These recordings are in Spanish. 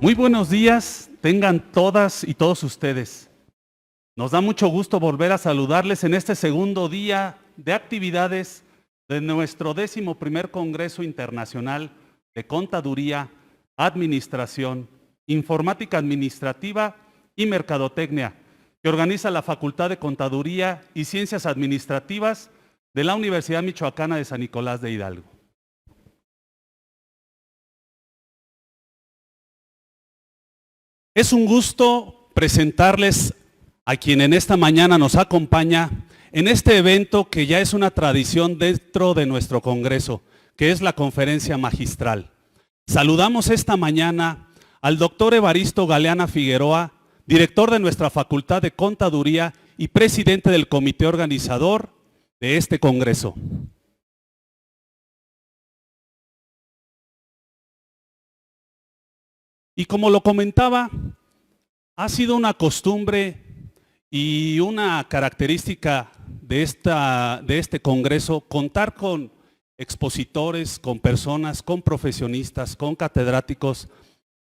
Muy buenos días, tengan todas y todos ustedes. Nos da mucho gusto volver a saludarles en este segundo día de actividades de nuestro 11º Congreso Internacional de Contaduría, Administración, Informática Administrativa y Mercadotecnia, que organiza la Facultad de Contaduría y Ciencias Administrativas de la Universidad Michoacana de San Nicolás de Hidalgo. Es un gusto presentarles a quien en esta mañana nos acompaña en este evento que ya es una tradición dentro de nuestro Congreso, que es la conferencia magistral. Saludamos esta mañana al doctor Evaristo Galeana Figueroa, director de nuestra Facultad de Contaduría y presidente del comité organizador de este Congreso. Y como lo comentaba, ha sido una costumbre y una característica de este Congreso contar con expositores, con personas, con profesionistas, con catedráticos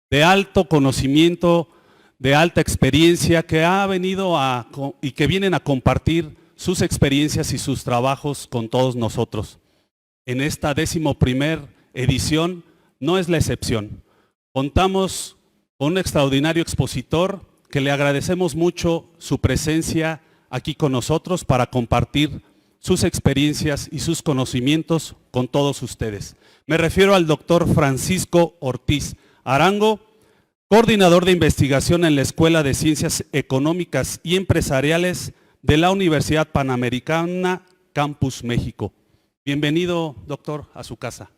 de alto conocimiento, de alta experiencia, que ha venido y que vienen a compartir sus experiencias y sus trabajos con todos nosotros. En esta 11ª edición no es la excepción. Contamos con un extraordinario expositor que le agradecemos mucho su presencia aquí con nosotros para compartir sus experiencias y sus conocimientos con todos ustedes. Me refiero al doctor Francisco Ortiz Arango, coordinador de investigación en la Escuela de Ciencias Económicas y Empresariales de la Universidad Panamericana, Campus México. Bienvenido, doctor, a su casa.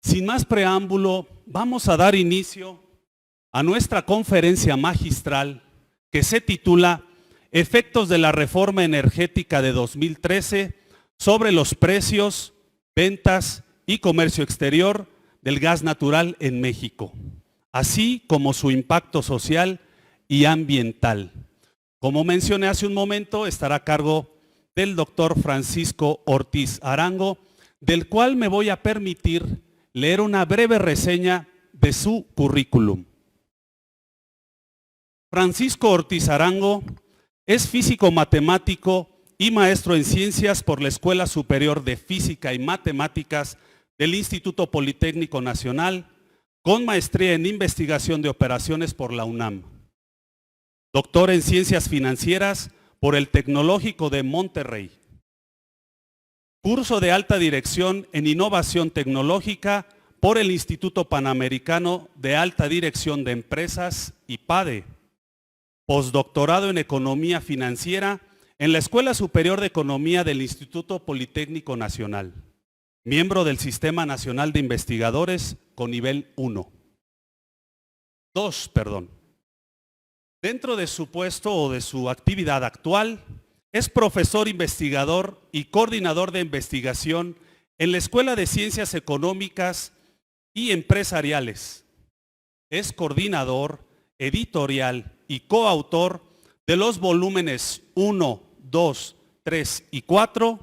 Sin más preámbulo, vamos a dar inicio a nuestra conferencia magistral que se titula Efectos de la Reforma Energética de 2013 sobre los precios, ventas y comercio exterior del gas natural en México, así como su impacto social y ambiental. Como mencioné hace un momento, estará a cargo del doctor Francisco Ortiz Arango, del cual me voy a permitir leer una breve reseña de su currículum. Francisco Ortiz Arango es físico matemático y maestro en ciencias por la Escuela Superior de Física y Matemáticas del Instituto Politécnico Nacional, con maestría en investigación de operaciones por la UNAM. Doctor en ciencias financieras por el Tecnológico de Monterrey. Curso de alta dirección en innovación tecnológica por el Instituto Panamericano de Alta Dirección de Empresas, IPADE. Postdoctorado en economía financiera en la Escuela Superior de Economía del Instituto Politécnico Nacional. Miembro del Sistema Nacional de Investigadores con nivel 2. Dentro de su puesto o de su actividad actual, es profesor investigador y coordinador de investigación en la Escuela de Ciencias Económicas y Empresariales. Es coordinador, editorial y coautor de los volúmenes 1, 2, 3 y 4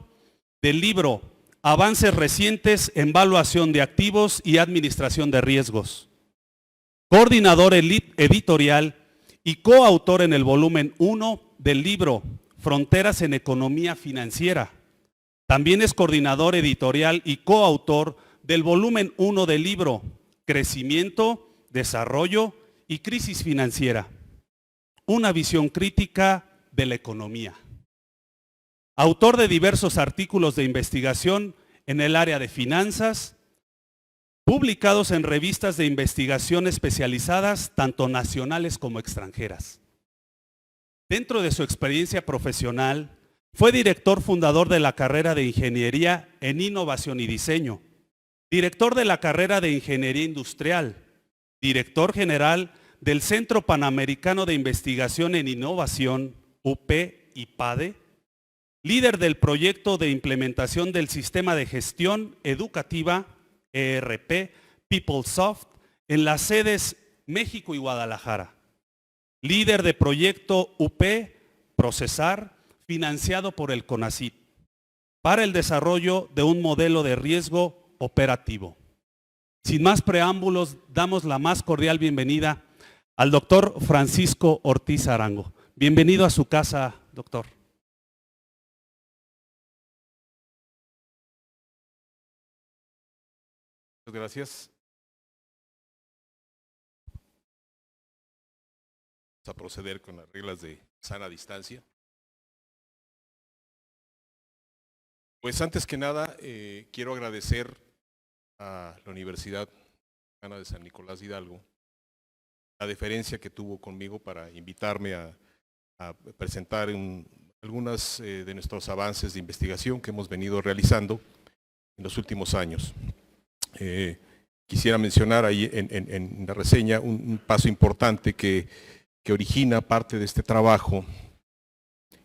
del libro Avances recientes en evaluación de activos y administración de riesgos. Coordinador editorial y coautor en el volumen 1 del libro Fronteras en Economía Financiera. También es coordinador editorial y coautor del volumen 1 del libro Crecimiento, Desarrollo y Crisis Financiera. Una visión crítica de la economía. Autor de diversos artículos de investigación en el área de finanzas, publicados en revistas de investigación especializadas, tanto nacionales como extranjeras. Dentro de su experiencia profesional, fue director fundador de la carrera de Ingeniería en Innovación y Diseño, director de la carrera de Ingeniería Industrial, director general del Centro Panamericano de Investigación en Innovación, UP-IPADE, líder del proyecto de implementación del Sistema de Gestión Educativa, ERP, PeopleSoft, en las sedes México y Guadalajara. Líder de proyecto UP Procesar, financiado por el CONACYT, para el desarrollo de un modelo de riesgo operativo. Sin más preámbulos, damos la más cordial bienvenida al doctor Francisco Ortiz Arango. Bienvenido a su casa, doctor. Muchas gracias. Vamos a proceder con las reglas de sana distancia. Pues antes que nada, quiero agradecer a la Universidad Mexicana de San Nicolás de Hidalgo la deferencia que tuvo conmigo para invitarme a presentar algunas de nuestros avances de investigación que hemos venido realizando en los últimos años. Quisiera mencionar ahí en la reseña un paso importante que origina parte de este trabajo,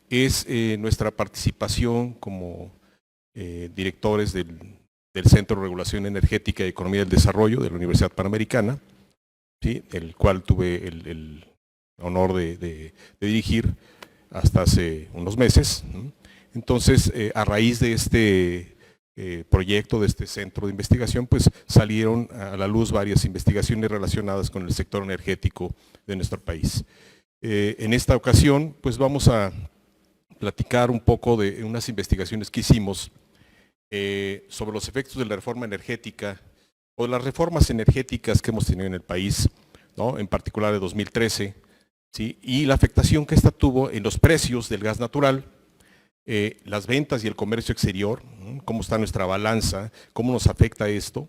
es nuestra participación como directores del Centro de Regulación Energética y Economía del Desarrollo de la Universidad Panamericana, ¿sí?, el cual tuve el honor de dirigir hasta hace unos meses. Entonces, a raíz de este proyecto, de este centro de investigación, pues salieron a la luz varias investigaciones relacionadas con el sector energético de nuestro país. En esta ocasión, pues vamos a platicar un poco de unas investigaciones que hicimos sobre los efectos de la reforma energética o las reformas energéticas que hemos tenido en el país, ¿no?, en particular de 2013, ¿sí?, y la afectación que esta tuvo en los precios del gas natural, las ventas y el comercio exterior, cómo está nuestra balanza, cómo nos afecta esto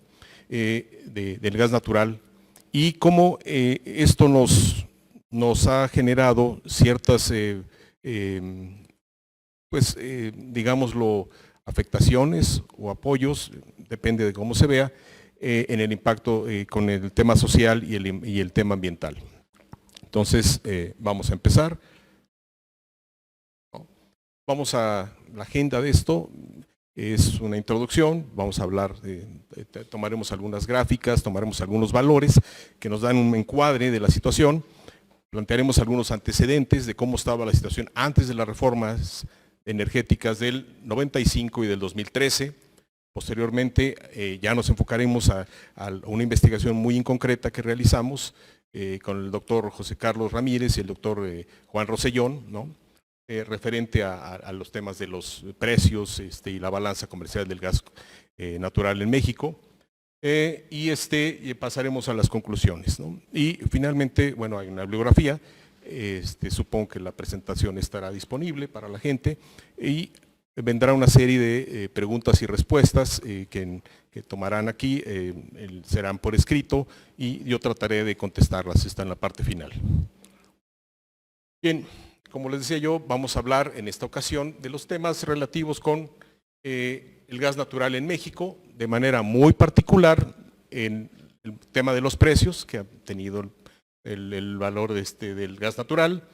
del gas natural y cómo esto nos ha generado ciertas, digámoslo, afectaciones o apoyos, depende de cómo se vea, en el impacto con el tema social y el tema ambiental. Entonces, vamos a empezar. Vamos a la agenda de esto, es una introducción, vamos a hablar, tomaremos algunas gráficas, tomaremos algunos valores que nos dan un encuadre de la situación, plantearemos algunos antecedentes de cómo estaba la situación antes de las reformas energéticas del 95 y del 2013. Posteriormente ya nos enfocaremos a una investigación muy concreta que realizamos con el doctor José Carlos Ramírez y el doctor Juan Rosellón, ¿no?, referente a los temas de los precios y la balanza comercial del gas natural en México. Y pasaremos a las conclusiones, ¿no? Y finalmente, bueno, hay una bibliografía, supongo que la presentación estará disponible para la gente y vendrá una serie de preguntas y respuestas que tomarán aquí, serán por escrito y yo trataré de contestarlas, está en la parte final. Bien, como les decía yo, vamos a hablar en esta ocasión de los temas relativos con el gas natural en México, de manera muy particular en el tema de los precios que ha tenido el valor del gas natural,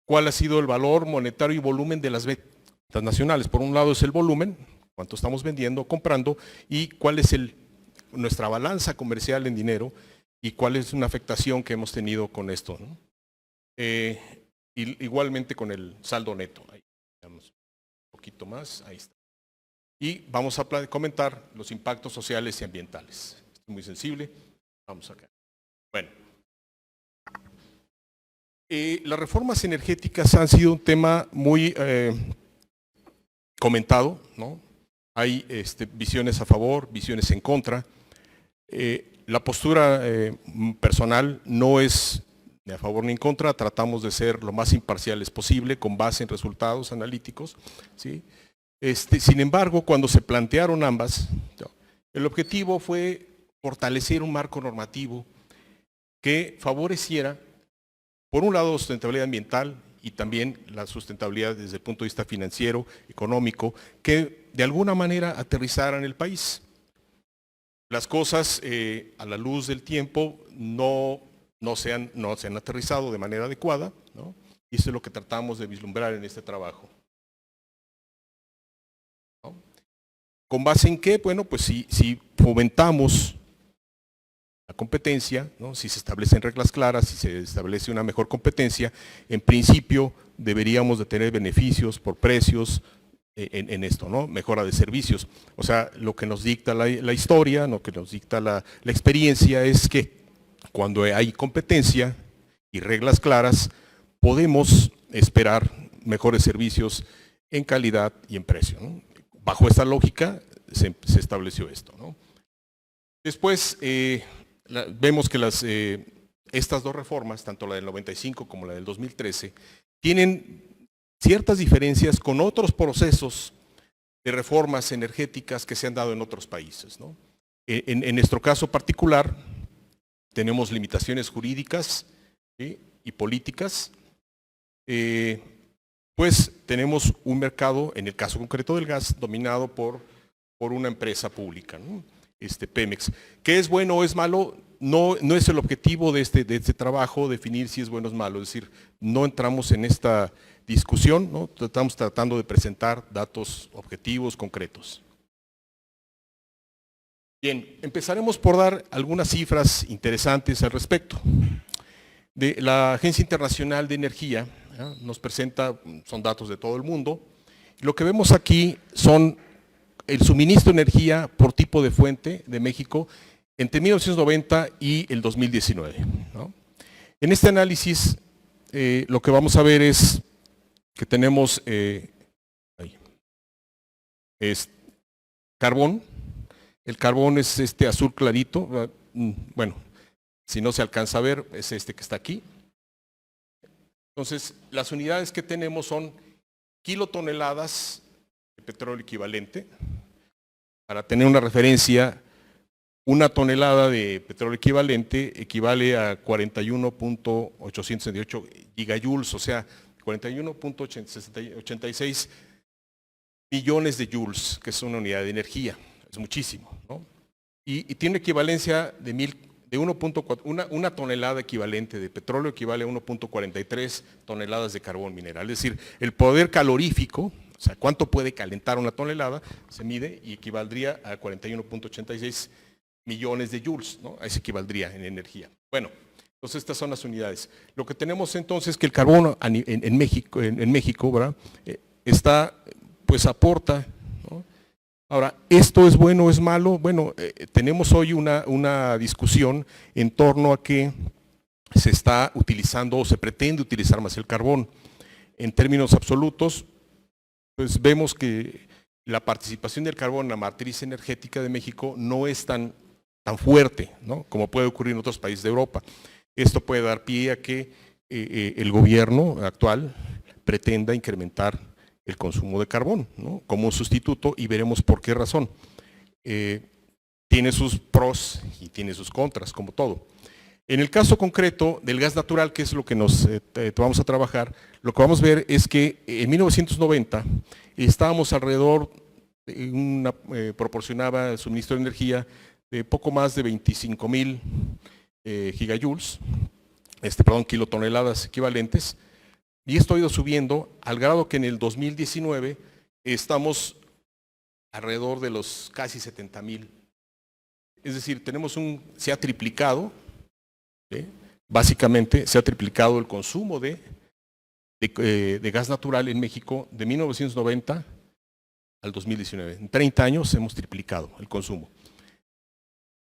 cuál ha sido el valor monetario y volumen de las ventas nacionales. Por un lado es el volumen, cuánto estamos vendiendo, comprando, y cuál es nuestra balanza comercial en dinero y cuál es una afectación que hemos tenido con esto, ¿no? Igualmente con el saldo neto. Ahí veamos un poquito más, ahí está. Y vamos a comentar los impactos sociales y ambientales. Esto es muy sensible. Vamos acá. Bueno. Las reformas energéticas han sido un tema muy comentado, ¿no? Hay visiones a favor, visiones en contra. La postura personal no es ni a favor ni en contra, tratamos de ser lo más imparciales posible con base en resultados analíticos, ¿sí? Sin embargo, cuando se plantearon ambas, el objetivo fue fortalecer un marco normativo que favoreciera, por un lado, la sustentabilidad ambiental y también la sustentabilidad desde el punto de vista financiero, económico, que de alguna manera aterrizara en el país. Las cosas a la luz del tiempo no se han aterrizado de manera adecuada, ¿no? Y eso es lo que tratamos de vislumbrar en este trabajo, ¿no? ¿Con base en qué? Bueno, pues si fomentamos la competencia, ¿no?, si se establecen reglas claras, si se establece una mejor competencia, en principio deberíamos de tener beneficios por precios en esto, ¿no? Mejora de servicios. O sea, lo que nos dicta la historia, lo que nos dicta la experiencia es que cuando hay competencia y reglas claras, podemos esperar mejores servicios en calidad y en precio, ¿no? Bajo esta lógica se estableció esto, ¿no? Después vemos que estas dos reformas, tanto la del 95 como la del 2013, tienen ciertas diferencias con otros procesos de reformas energéticas que se han dado en otros países, ¿no? En nuestro caso particular, tenemos limitaciones jurídicas, ¿sí?, y políticas. Pues tenemos un mercado, en el caso concreto del gas, dominado por una empresa pública, ¿no? Pemex. ¿Qué es bueno o es malo? No es el objetivo de este trabajo definir si es bueno o es malo, es decir, no entramos en esta discusión, ¿no? Estamos tratando de presentar datos objetivos, concretos. Bien, empezaremos por dar algunas cifras interesantes al respecto. La Agencia Internacional de Energía nos presenta, son datos de todo el mundo. Lo que vemos aquí son el suministro de energía por tipo de fuente de México entre 1990 y el 2019, ¿no? En este análisis lo que vamos a ver es que tenemos carbón. El carbón es este azul clarito. Bueno, si no se alcanza a ver, es este que está aquí. Entonces, las unidades que tenemos son kilotoneladas de petróleo equivalente. Para tener una referencia, una tonelada de petróleo equivalente equivale a 41.868 gigajoules, o sea, 41.86 millones de joules, que es una unidad de energía. Es muchísimo, ¿no? Y tiene equivalencia de una tonelada equivalente de petróleo equivale a 1.43 toneladas de carbón mineral. Es decir, el poder calorífico, o sea, cuánto puede calentar una tonelada, se mide y equivaldría a 41.86 millones de joules, ¿no? A eso equivaldría en energía. Bueno, entonces estas son las unidades. Lo que tenemos entonces es que el carbón en México, ¿verdad? Pues aporta, ¿no? Ahora, ¿esto es bueno o es malo? Bueno, tenemos hoy una discusión en torno a que se está utilizando o se pretende utilizar más el carbón. En términos absolutos, pues vemos que la participación del carbón en la matriz energética de México no es tan fuerte, ¿no?, como puede ocurrir en otros países de Europa. Esto puede dar pie a que el gobierno actual pretenda incrementar el consumo de carbón, ¿no?, como un sustituto, y veremos por qué razón. Tiene sus pros y tiene sus contras, como todo. En el caso concreto del gas natural, que es lo que vamos a trabajar, lo que vamos a ver es que en 1990 estábamos alrededor, proporcionaba el suministro de energía de poco más de 25,000 gigajoules, kilotoneladas equivalentes, y esto ha ido subiendo al grado que en el 2019 estamos alrededor de los casi 70,000. Es decir, se ha triplicado, ¿sí?, básicamente se ha triplicado el consumo de gas natural en México de 1990 al 2019. En 30 años hemos triplicado el consumo.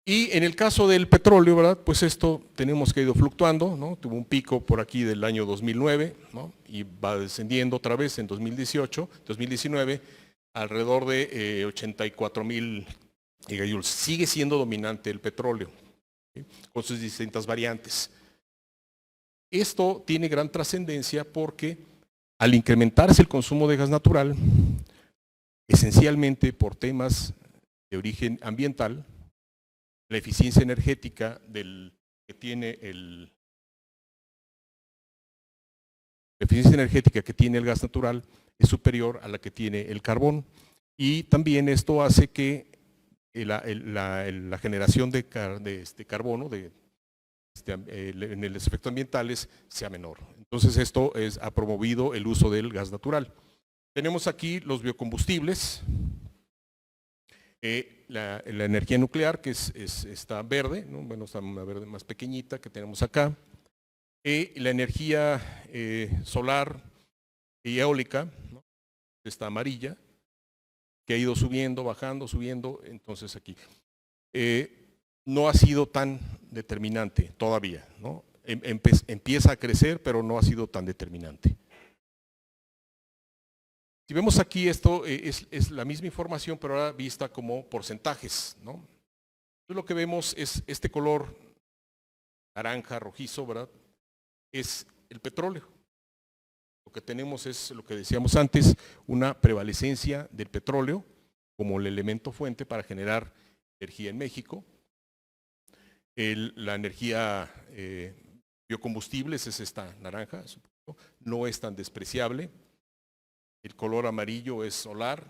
Y en el caso del petróleo, ¿verdad?, pues esto tenemos que ha ido fluctuando, ¿no? Tuvo un pico por aquí del año 2009, ¿no?, y va descendiendo otra vez en 2019, alrededor de 84,000 gigajoules. Sigue siendo dominante el petróleo, ¿sí?, con sus distintas variantes. Esto tiene gran trascendencia porque al incrementarse el consumo de gas natural, esencialmente por temas de origen ambiental, la eficiencia energética que tiene el gas natural es superior a la que tiene el carbón, y también esto hace que la generación de carbono en los efectos ambientales sea menor. Entonces esto ha promovido el uso del gas natural. Tenemos aquí los biocombustibles. La energía nuclear, que está verde, ¿no? Bueno, está una verde más pequeñita que tenemos acá. La energía solar y eólica, ¿no?, está amarilla. que ha ido subiendo, bajando, subiendo, entonces aquí. No ha sido tan determinante todavía, ¿no? Empieza a crecer, pero no ha sido tan determinante. Si vemos aquí, esto es la misma información, pero ahora vista como porcentajes, ¿no? Entonces lo que vemos es este color naranja, rojizo, ¿verdad? Es el petróleo. Lo que tenemos es, lo que decíamos antes, una prevalecencia del petróleo como el elemento fuente para generar energía en México. La energía biocombustibles es esta naranja, no es tan despreciable. El color amarillo es solar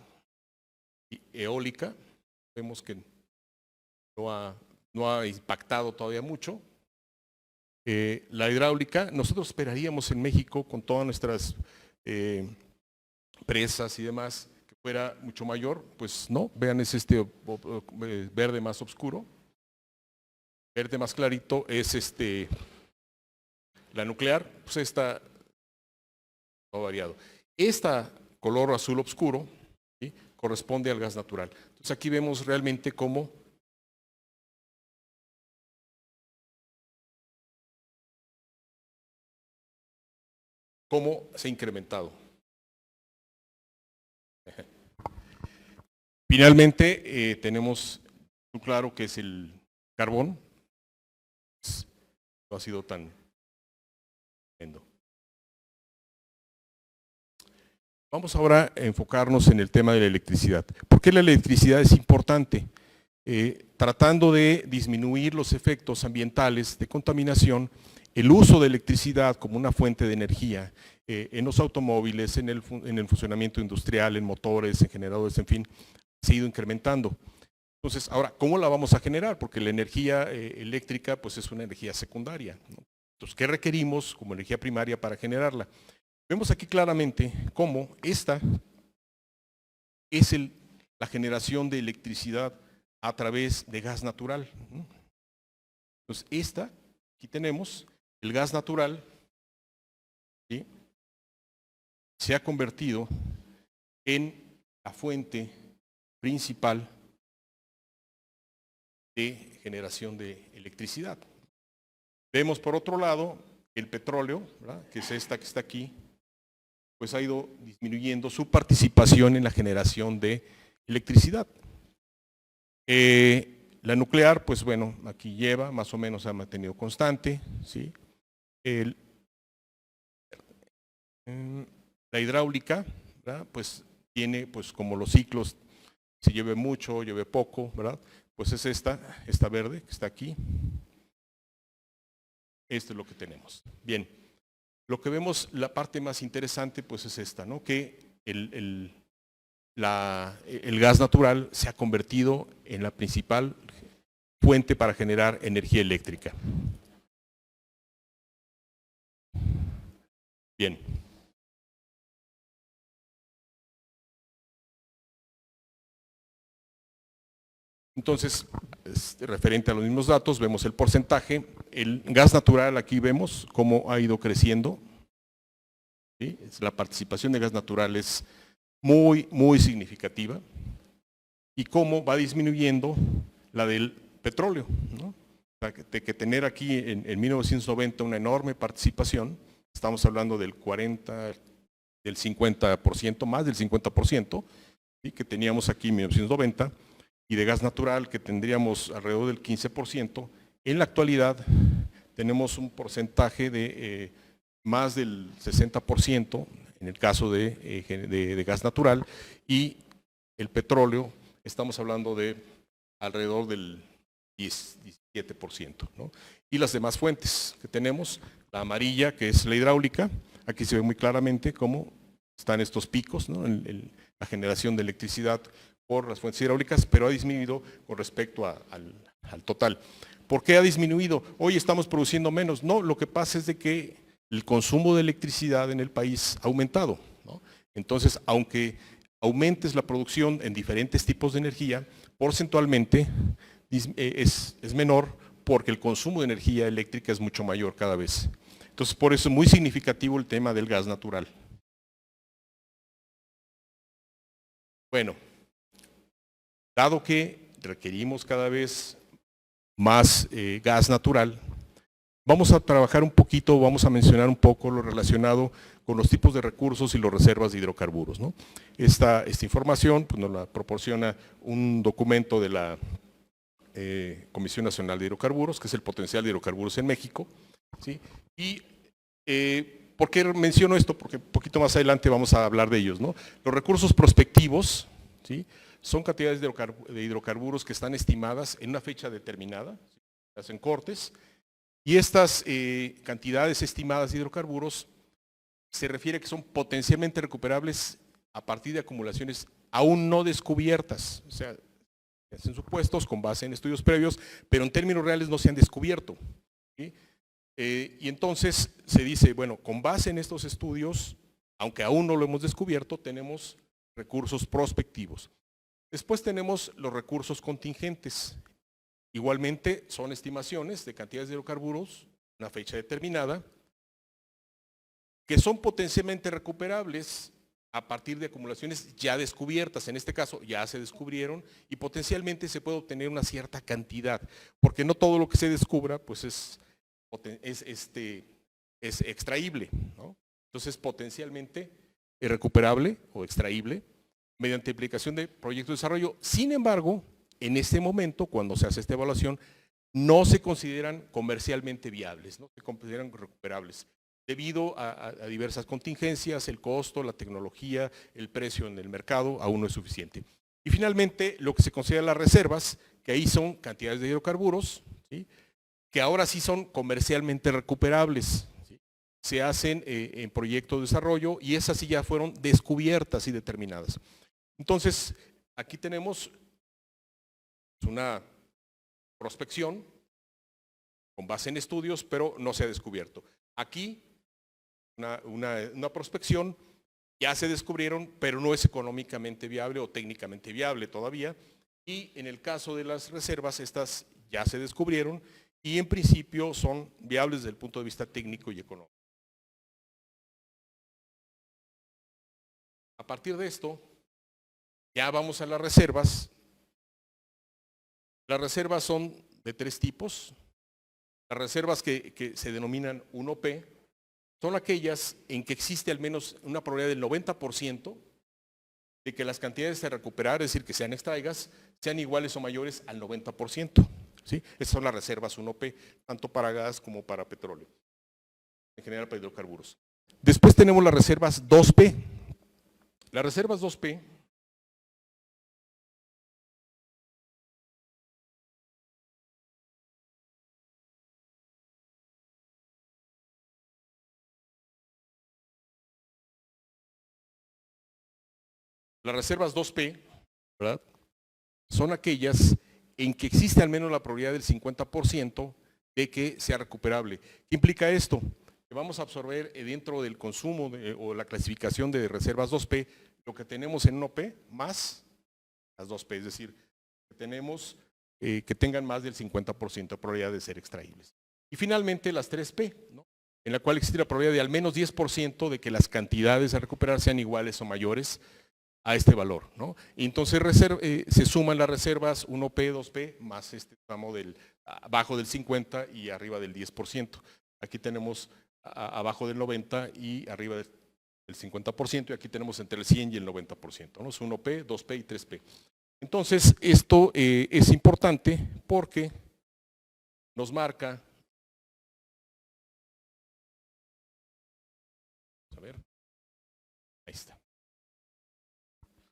y eólica. Vemos que no ha impactado todavía mucho. La hidráulica, nosotros esperaríamos en México con todas nuestras presas y demás que fuera mucho mayor, pues no, vean, es este verde más oscuro. Verde más clarito es la nuclear, pues esta no ha variado. Esta color azul oscuro, ¿sí?, corresponde al gas natural. Entonces aquí vemos realmente cómo se ha incrementado. Finalmente tenemos muy claro que es el carbón. No ha sido tan tremendo. Vamos ahora a enfocarnos en el tema de la electricidad. ¿Por qué la electricidad es importante? Tratando de disminuir los efectos ambientales de contaminación, el uso de electricidad como una fuente de energía en los automóviles, en el funcionamiento industrial, en motores, en generadores, en fin, se ha ido incrementando. Entonces, ahora, ¿cómo la vamos a generar? Porque la energía eléctrica pues es una energía secundaria, ¿no? Entonces, ¿qué requerimos como energía primaria para generarla? Vemos aquí claramente cómo esta es la generación de electricidad a través de gas natural. Entonces, aquí tenemos el gas natural, ¿sí?, se ha convertido en la fuente principal de generación de electricidad. Vemos por otro lado el petróleo, ¿verdad?, que es esta que está aquí, pues ha ido disminuyendo su participación en la generación de electricidad. La nuclear, pues bueno, aquí lleva, más o menos se ha mantenido constante, ¿sí? La hidráulica, ¿verdad?, pues tiene, pues como los ciclos, si llueve mucho, llueve poco, ¿verdad?, pues es esta verde que está aquí. Esto es lo que tenemos. Bien, lo que vemos, la parte más interesante, pues es esta, ¿no?, que el gas natural se ha convertido en la principal fuente para generar energía eléctrica. Bien. Entonces, referente a los mismos datos, vemos el porcentaje. El gas natural, aquí vemos cómo ha ido creciendo, ¿sí? La participación de gas natural es muy, muy significativa. Y cómo va disminuyendo la del petróleo, ¿no? O sea, que tener aquí en 1990 una enorme participación, estamos hablando del 40, del 50%, más del 50%, ¿sí?, que teníamos aquí en 1990, y de gas natural que tendríamos alrededor del 15%, en la actualidad tenemos un porcentaje de más del 60% en el caso de gas natural, y el petróleo estamos hablando de alrededor del 17%, ¿no? Y las demás fuentes que tenemos, la amarilla que es la hidráulica, aquí se ve muy claramente cómo están estos picos, ¿no?, en la generación de electricidad por las fuentes hidráulicas, pero ha disminuido con respecto al total. ¿Por qué ha disminuido? Hoy estamos produciendo menos. No, lo que pasa es de que el consumo de electricidad en el país ha aumentado, ¿no? Entonces, aunque aumentes la producción en diferentes tipos de energía, porcentualmente es menor porque el consumo de energía eléctrica es mucho mayor cada vez. Entonces, por eso es muy significativo el tema del gas natural. Bueno, Dado que requerimos cada vez más gas natural, vamos a trabajar un poquito, vamos a mencionar un poco lo relacionado con los tipos de recursos y las reservas de hidrocarburos, ¿no? Esta información pues, nos la proporciona un documento de la Comisión Nacional de Hidrocarburos, que es el potencial de hidrocarburos en México, ¿sí? Y ¿por qué menciono esto? Porque un poquito más adelante vamos a hablar de ellos, ¿no? Los recursos prospectivos, ¿sí? Son cantidades de hidrocarburos que están estimadas en una fecha determinada, ¿sí? Hacen cortes, y estas cantidades estimadas de hidrocarburos se refiere a que son potencialmente recuperables a partir de acumulaciones aún no descubiertas, o sea, se hacen supuestos con base en estudios previos, pero en términos reales no se han descubierto, ¿sí? Y entonces se dice, bueno, con base en estos estudios, aunque aún no lo hemos descubierto, tenemos recursos prospectivos. Después tenemos los recursos contingentes. Igualmente son estimaciones de cantidades de hidrocarburos, una fecha determinada, que son potencialmente recuperables a partir de acumulaciones ya descubiertas. En este caso ya se descubrieron y potencialmente se puede obtener una cierta cantidad, porque no todo lo que se descubra pues es extraíble, ¿no? Entonces potencialmente es recuperable o extraíble mediante aplicación de proyectos de desarrollo. Sin embargo, en este momento, cuando se hace esta evaluación, no se consideran comercialmente viables, no se consideran recuperables, debido a diversas contingencias, el costo, la tecnología, el precio en el mercado aún no es suficiente. Y finalmente, lo que se considera las reservas, que ahí son cantidades de hidrocarburos, ¿sí? Que ahora sí son comercialmente recuperables, ¿sí? Se hacen en proyectos de desarrollo y esas sí ya fueron descubiertas y determinadas. Entonces, aquí tenemos una prospección con base en estudios, pero no se ha descubierto. Aquí, una prospección, ya se descubrieron, pero no es económicamente viable o técnicamente viable todavía. Y en el caso de las reservas, estas ya se descubrieron y en principio son viables desde el punto de vista técnico y económico. A partir de esto, ya vamos a las reservas. Las reservas son de tres tipos. Las reservas que se denominan 1P son aquellas en que existe al menos una probabilidad del 90% de que las cantidades de recuperar, es decir, que sean extraigas, sean iguales o mayores al 90%. ¿Sí? Esas son las reservas 1P, tanto para gas como para petróleo, en general para hidrocarburos. Después tenemos las reservas 2P. Las reservas 2P ¿verdad? Son aquellas en que existe al menos la probabilidad del 50% de que sea recuperable. ¿Qué implica esto? Que vamos a absorber dentro del consumo o la clasificación de reservas 2P lo que tenemos en 1P más las 2P, es decir, que tenemos que tengan más del 50% de probabilidad de ser extraíbles. Y finalmente las 3P, ¿no? En la cual existe la probabilidad de al menos 10% de que las cantidades a recuperar sean iguales o mayores a este valor, ¿no? Y entonces se suman las reservas 1P, 2P, más este tramo abajo del 50 y arriba del 10%. Aquí tenemos abajo del 90 y arriba del 50%, y aquí tenemos entre el 100 y el 90%, ¿no? Es 1P, 2P y 3P. Entonces, esto es importante porque nos marca, a ver, ahí está.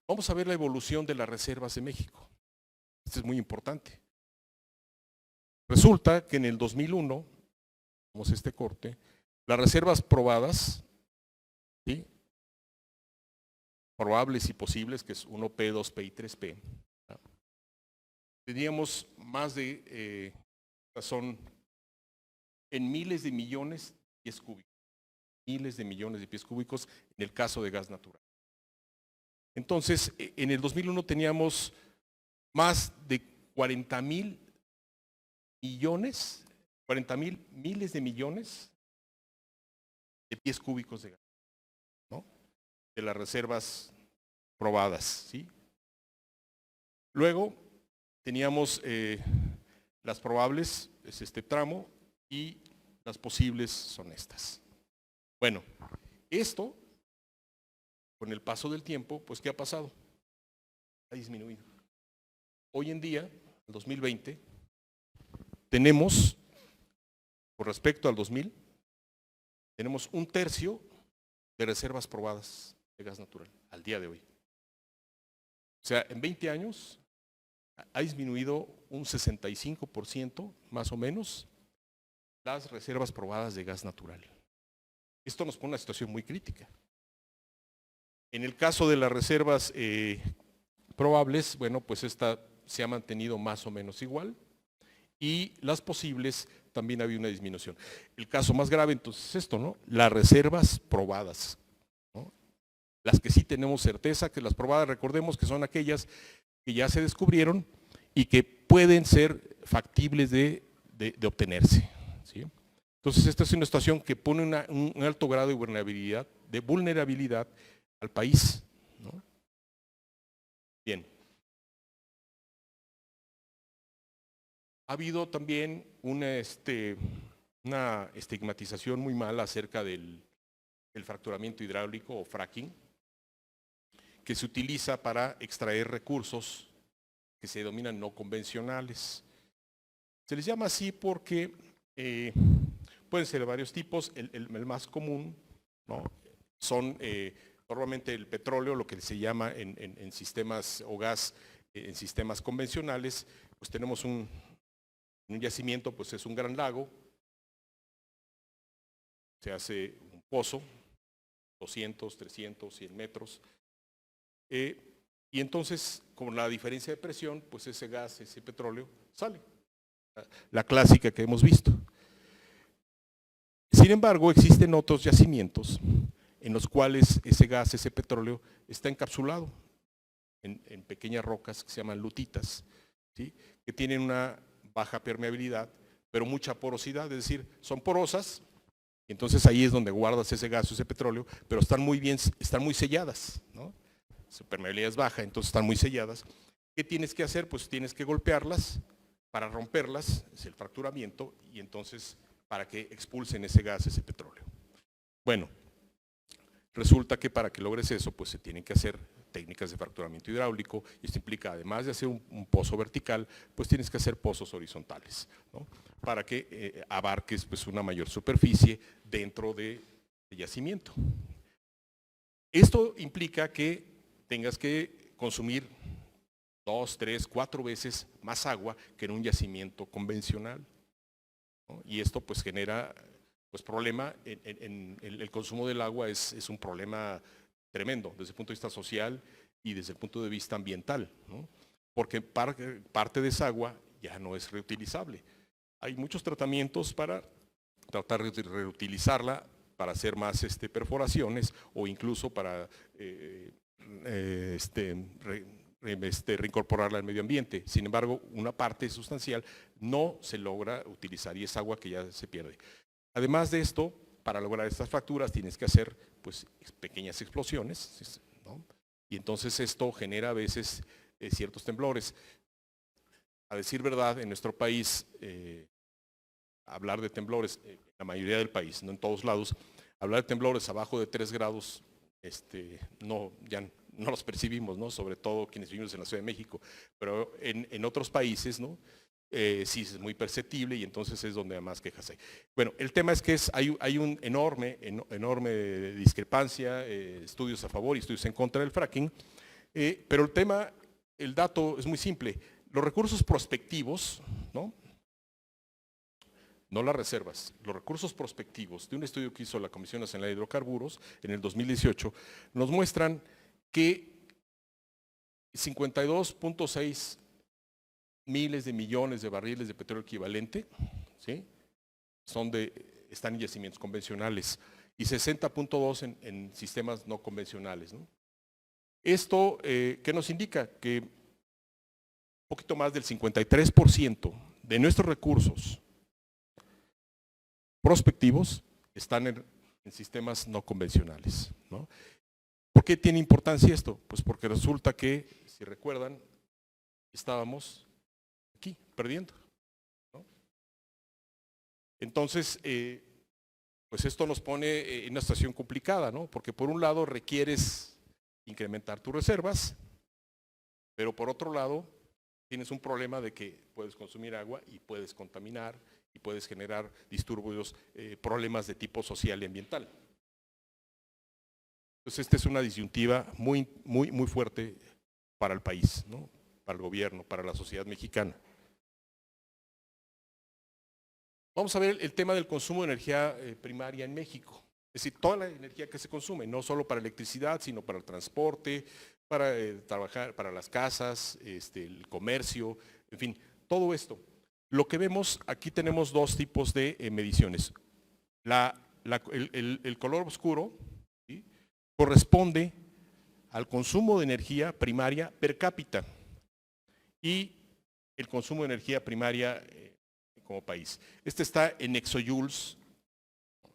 Vamos a ver la evolución de las reservas de México. Esto es muy importante. Resulta que en el 2001, vamos a este corte, las reservas probadas, ¿sí? Probables y posibles, que es 1P, 2P y 3P, ¿no? Teníamos más de, son en miles de millones de pies cúbicos, miles de millones de pies cúbicos en el caso de gas natural. Entonces, en el 2001 teníamos más de 40,000 millones, 40,000 miles de millones de pies cúbicos de gas, ¿no? De las reservas probadas, ¿sí? Luego teníamos las probables, es este tramo, y las posibles son estas. Bueno, esto, con el paso del tiempo, pues ¿qué ha pasado? Ha disminuido. Hoy en día, en 2020, tenemos, con respecto al 2000, tenemos 1/3 de reservas probadas de gas natural al día de hoy. O sea, en 20 años ha disminuido un 65% más o menos las reservas probadas de gas natural. Esto nos pone en una situación muy crítica. En el caso de las reservas probables, bueno, pues esta se ha mantenido más o menos igual, y las posibles también ha habido una disminución. El caso más grave entonces es esto, ¿no? Las reservas probadas, ¿no? Las que sí tenemos certeza, que las probadas, recordemos que son aquellas que ya se descubrieron y que pueden ser factibles de obtenerse, ¿sí? Entonces esta es una situación que pone un alto grado de vulnerabilidad al país, ¿no? Bien. Ha habido también una estigmatización muy mala acerca del fracturamiento hidráulico o fracking, que se utiliza para extraer recursos que se denominan no convencionales. Se les llama así porque pueden ser de varios tipos. El más común, ¿no? Son normalmente el petróleo, lo que se llama en sistemas o gas, en sistemas convencionales, pues tenemos un yacimiento, pues es un gran lago, se hace un pozo, 200, 300, 100 metros, y entonces con la diferencia de presión, pues ese gas, ese petróleo sale, la clásica que hemos visto. Sin embargo, existen otros yacimientos en los cuales ese gas, ese petróleo está encapsulado en pequeñas rocas que se llaman lutitas, ¿sí? Que tienen una baja permeabilidad, pero mucha porosidad, es decir, son porosas, y entonces ahí es donde guardas ese gas o ese petróleo, pero están muy selladas, ¿no? Su permeabilidad es baja, entonces están muy selladas. ¿Qué tienes que hacer? Pues tienes que golpearlas para romperlas, es el fracturamiento, y entonces para que expulsen ese gas, ese petróleo. Bueno, resulta que para que logres eso, pues se tienen que hacer técnicas de fracturamiento hidráulico, y esto implica, además de hacer un pozo vertical, pues tienes que hacer pozos horizontales, ¿no? Para que abarques pues una mayor superficie dentro del yacimiento. Esto implica que tengas que consumir 2, 3, 4 veces más agua que en un yacimiento convencional, ¿no? Y esto pues genera pues problema, el consumo del agua es un problema tremendo desde el punto de vista social y desde el punto de vista ambiental, ¿no? Porque parte de esa agua ya no es reutilizable. Hay muchos tratamientos para tratar de reutilizarla, para hacer más perforaciones, o incluso para reincorporarla al medio ambiente. Sin embargo, una parte sustancial no se logra utilizar, y es agua que ya se pierde. Además de esto, para lograr estas fracturas tienes que hacer pues pequeñas explosiones, ¿no? Y entonces esto genera a veces ciertos temblores. A decir verdad, en nuestro país, hablar de temblores, la mayoría del país, no en todos lados, hablar de temblores abajo de 3 grados, ya no los percibimos, ¿no? Sobre todo quienes vivimos en la Ciudad de México, pero en otros países, ¿no? Sí es muy perceptible, y entonces es donde más quejas hay. Bueno, el tema es que hay un enorme discrepancia, estudios a favor y estudios en contra del fracking, pero el dato es muy simple. Los recursos prospectivos, ¿no? No las reservas, los recursos prospectivos de un estudio que hizo la Comisión Nacional de Hidrocarburos en el 2018 nos muestran que 52.6 miles de millones de barriles de petróleo equivalente, ¿sí? Están en yacimientos convencionales, y 60.2 en sistemas no convencionales, ¿no? Esto, ¿qué nos indica? Que un poquito más del 53% de nuestros recursos prospectivos están en sistemas no convencionales, ¿no? ¿Por qué tiene importancia esto? Pues porque resulta que, si recuerdan, estábamos aquí, perdiendo, ¿no? Entonces, pues esto nos pone en una situación complicada, ¿no? Porque por un lado requieres incrementar tus reservas, pero por otro lado tienes un problema de que puedes consumir agua y puedes contaminar y puedes generar disturbios, problemas de tipo social y ambiental. Entonces esta es una disyuntiva muy fuerte para el país, ¿no? Para el gobierno, para la sociedad mexicana. Vamos a ver el tema del consumo de energía primaria en México. Es decir, toda la energía que se consume, no solo para electricidad, sino para el transporte, para trabajar, para las casas, el comercio, en fin, todo esto. Lo que vemos, aquí tenemos dos tipos de mediciones. El color oscuro, ¿sí?, corresponde al consumo de energía primaria per cápita y el consumo de energía primaria como país. Este está en exojoules,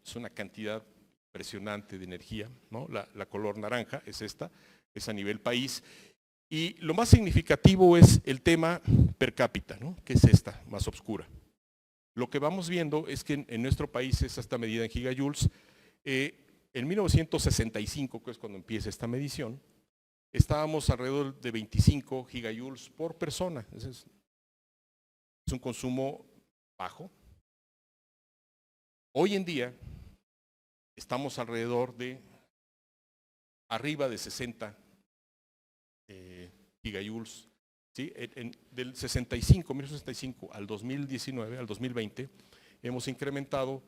es una cantidad impresionante de energía, ¿no? La color naranja es esta, es a nivel país. Y lo más significativo es el tema per cápita, ¿no?, que es esta, más oscura. Lo que vamos viendo es que en nuestro país es esta medida en gigajoules. En 1965, que es cuando empieza esta medición, estábamos alrededor de 25 gigajoules por persona. Es un consumo bajo. Hoy en día estamos alrededor de arriba de 60 gigajoules. ¿Sí? Del 1965 al 2019, al 2020, hemos incrementado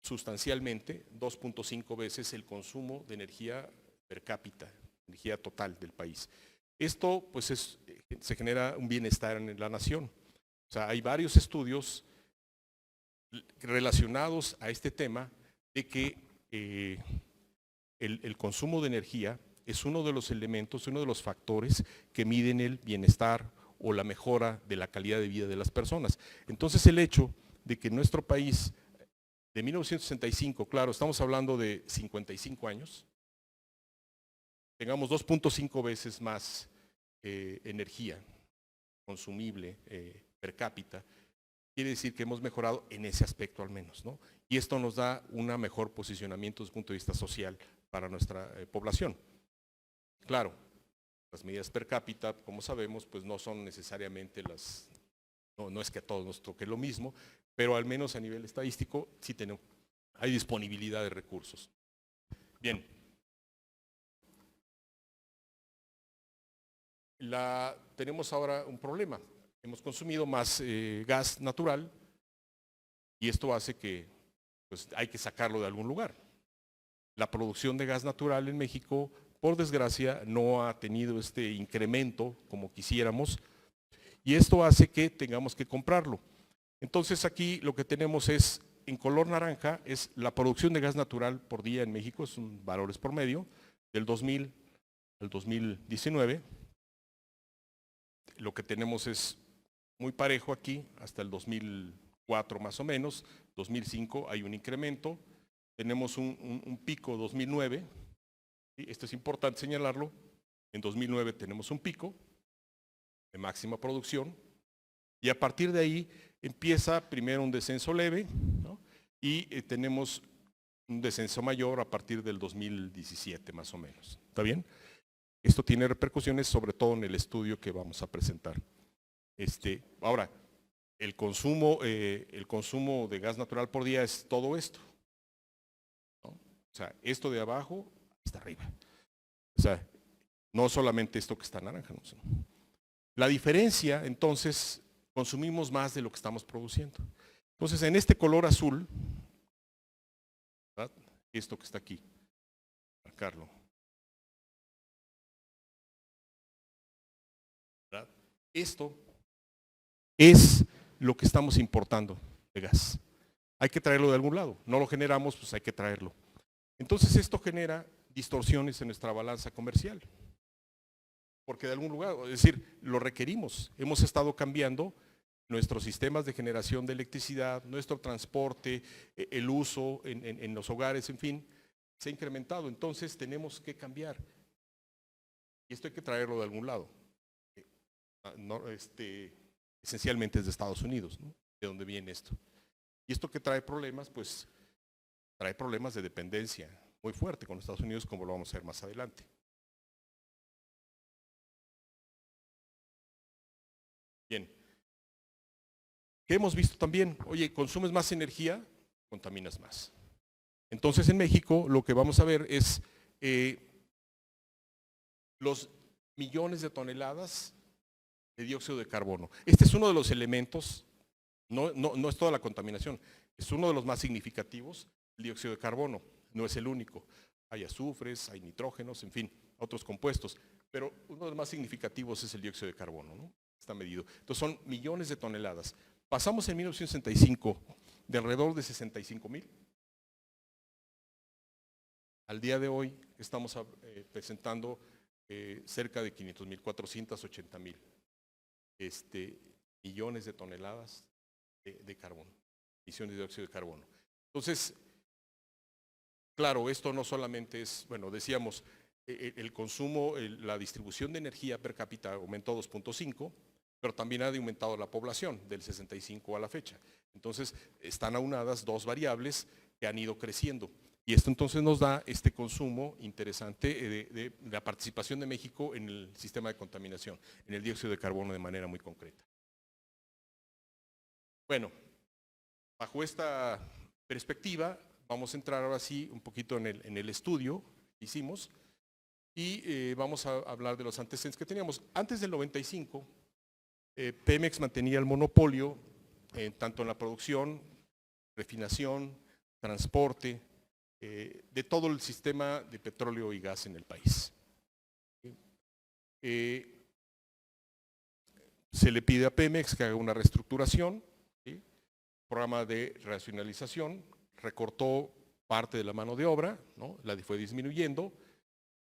sustancialmente 2.5 veces el consumo de energía per cápita, energía total del país. Esto pues se genera un bienestar en la nación. O sea, hay varios estudios relacionados a este tema de que el consumo de energía es uno de los elementos, uno de los factores que miden el bienestar o la mejora de la calidad de vida de las personas. Entonces el hecho de que nuestro país, de 1965, claro, estamos hablando de 55 años, tengamos 2.5 veces más energía consumible per cápita, quiere decir que hemos mejorado en ese aspecto al menos, ¿no? Y esto nos da un mejor posicionamiento desde el punto de vista social para nuestra población. Claro, las medidas per cápita, como sabemos, pues no son necesariamente no es que a todos nos toque lo mismo, pero al menos a nivel estadístico sí hay disponibilidad de recursos. Bien. Tenemos ahora un problema. Hemos consumido más gas natural y esto hace que pues, hay que sacarlo de algún lugar. La producción de gas natural en México, por desgracia, no ha tenido este incremento como quisiéramos y esto hace que tengamos que comprarlo. Entonces aquí lo que tenemos es, en color naranja, es la producción de gas natural por día en México, son valores por medio, del 2000 al 2019. Lo que tenemos es muy parejo aquí, hasta el 2004 más o menos, 2005 hay un incremento, tenemos un pico 2009, ¿sí? Esto es importante señalarlo, en 2009 tenemos un pico de máxima producción y a partir de ahí empieza primero un descenso leve, ¿no?, y tenemos un descenso mayor a partir del 2017 más o menos, ¿está bien? Esto tiene repercusiones sobre todo en el estudio que vamos a presentar. Ahora, el consumo de gas natural por día es todo esto, ¿no? O sea, esto de abajo hasta arriba. O sea, no solamente esto que está naranja. ¿No? La diferencia, entonces, consumimos más de lo que estamos produciendo. Entonces, en este color azul, ¿verdad?, esto que está aquí, marcarlo, ¿verdad?, esto es lo que estamos importando de gas. Hay que traerlo de algún lado. No lo generamos, pues hay que traerlo. Entonces esto genera distorsiones en nuestra balanza comercial. Porque de algún lugar, es decir, lo requerimos. Hemos estado cambiando nuestros sistemas de generación de electricidad, nuestro transporte, el uso en los hogares, en fin, se ha incrementado. Entonces tenemos que cambiar. Y esto hay que traerlo de algún lado. esencialmente es de Estados Unidos, ¿no? De donde viene esto. ¿Y esto qué trae problemas? Pues trae problemas de dependencia muy fuerte con Estados Unidos, como lo vamos a ver más adelante. Bien. ¿Qué hemos visto también? Oye, consumes más energía, contaminas más. Entonces en México lo que vamos a ver es los millones de toneladas de dióxido de carbono. Este es uno de los elementos, no es toda la contaminación, es uno de los más significativos, el dióxido de carbono, no es el único. Hay azufres, hay nitrógenos, en fin, otros compuestos, pero uno de los más significativos es el dióxido de carbono, ¿no? Está medido. Entonces son millones de toneladas. Pasamos en 1965 de alrededor de 65,000. Al día de hoy estamos presentando cerca de 500,000, 480,000 millones de toneladas de carbono, emisiones de dióxido de carbono. Entonces, claro, esto no solamente es, bueno, decíamos, el consumo, la distribución de energía per cápita aumentó 2.5, pero también ha aumentado la población del 65 a la fecha. Entonces, están aunadas dos variables que han ido creciendo. Y esto entonces nos da este consumo interesante de la participación de México en el sistema de contaminación, en el dióxido de carbono de manera muy concreta. Bueno, bajo esta perspectiva, vamos a entrar ahora sí un poquito en el estudio que hicimos y vamos a hablar de los antecedentes que teníamos. Antes del 95, Pemex mantenía el monopolio tanto en la producción, refinación, transporte, de todo el sistema de petróleo y gas en el país. Se le pide a Pemex que haga una reestructuración, ¿sí? Programa de racionalización, recortó parte de la mano de obra, ¿no? La fue disminuyendo.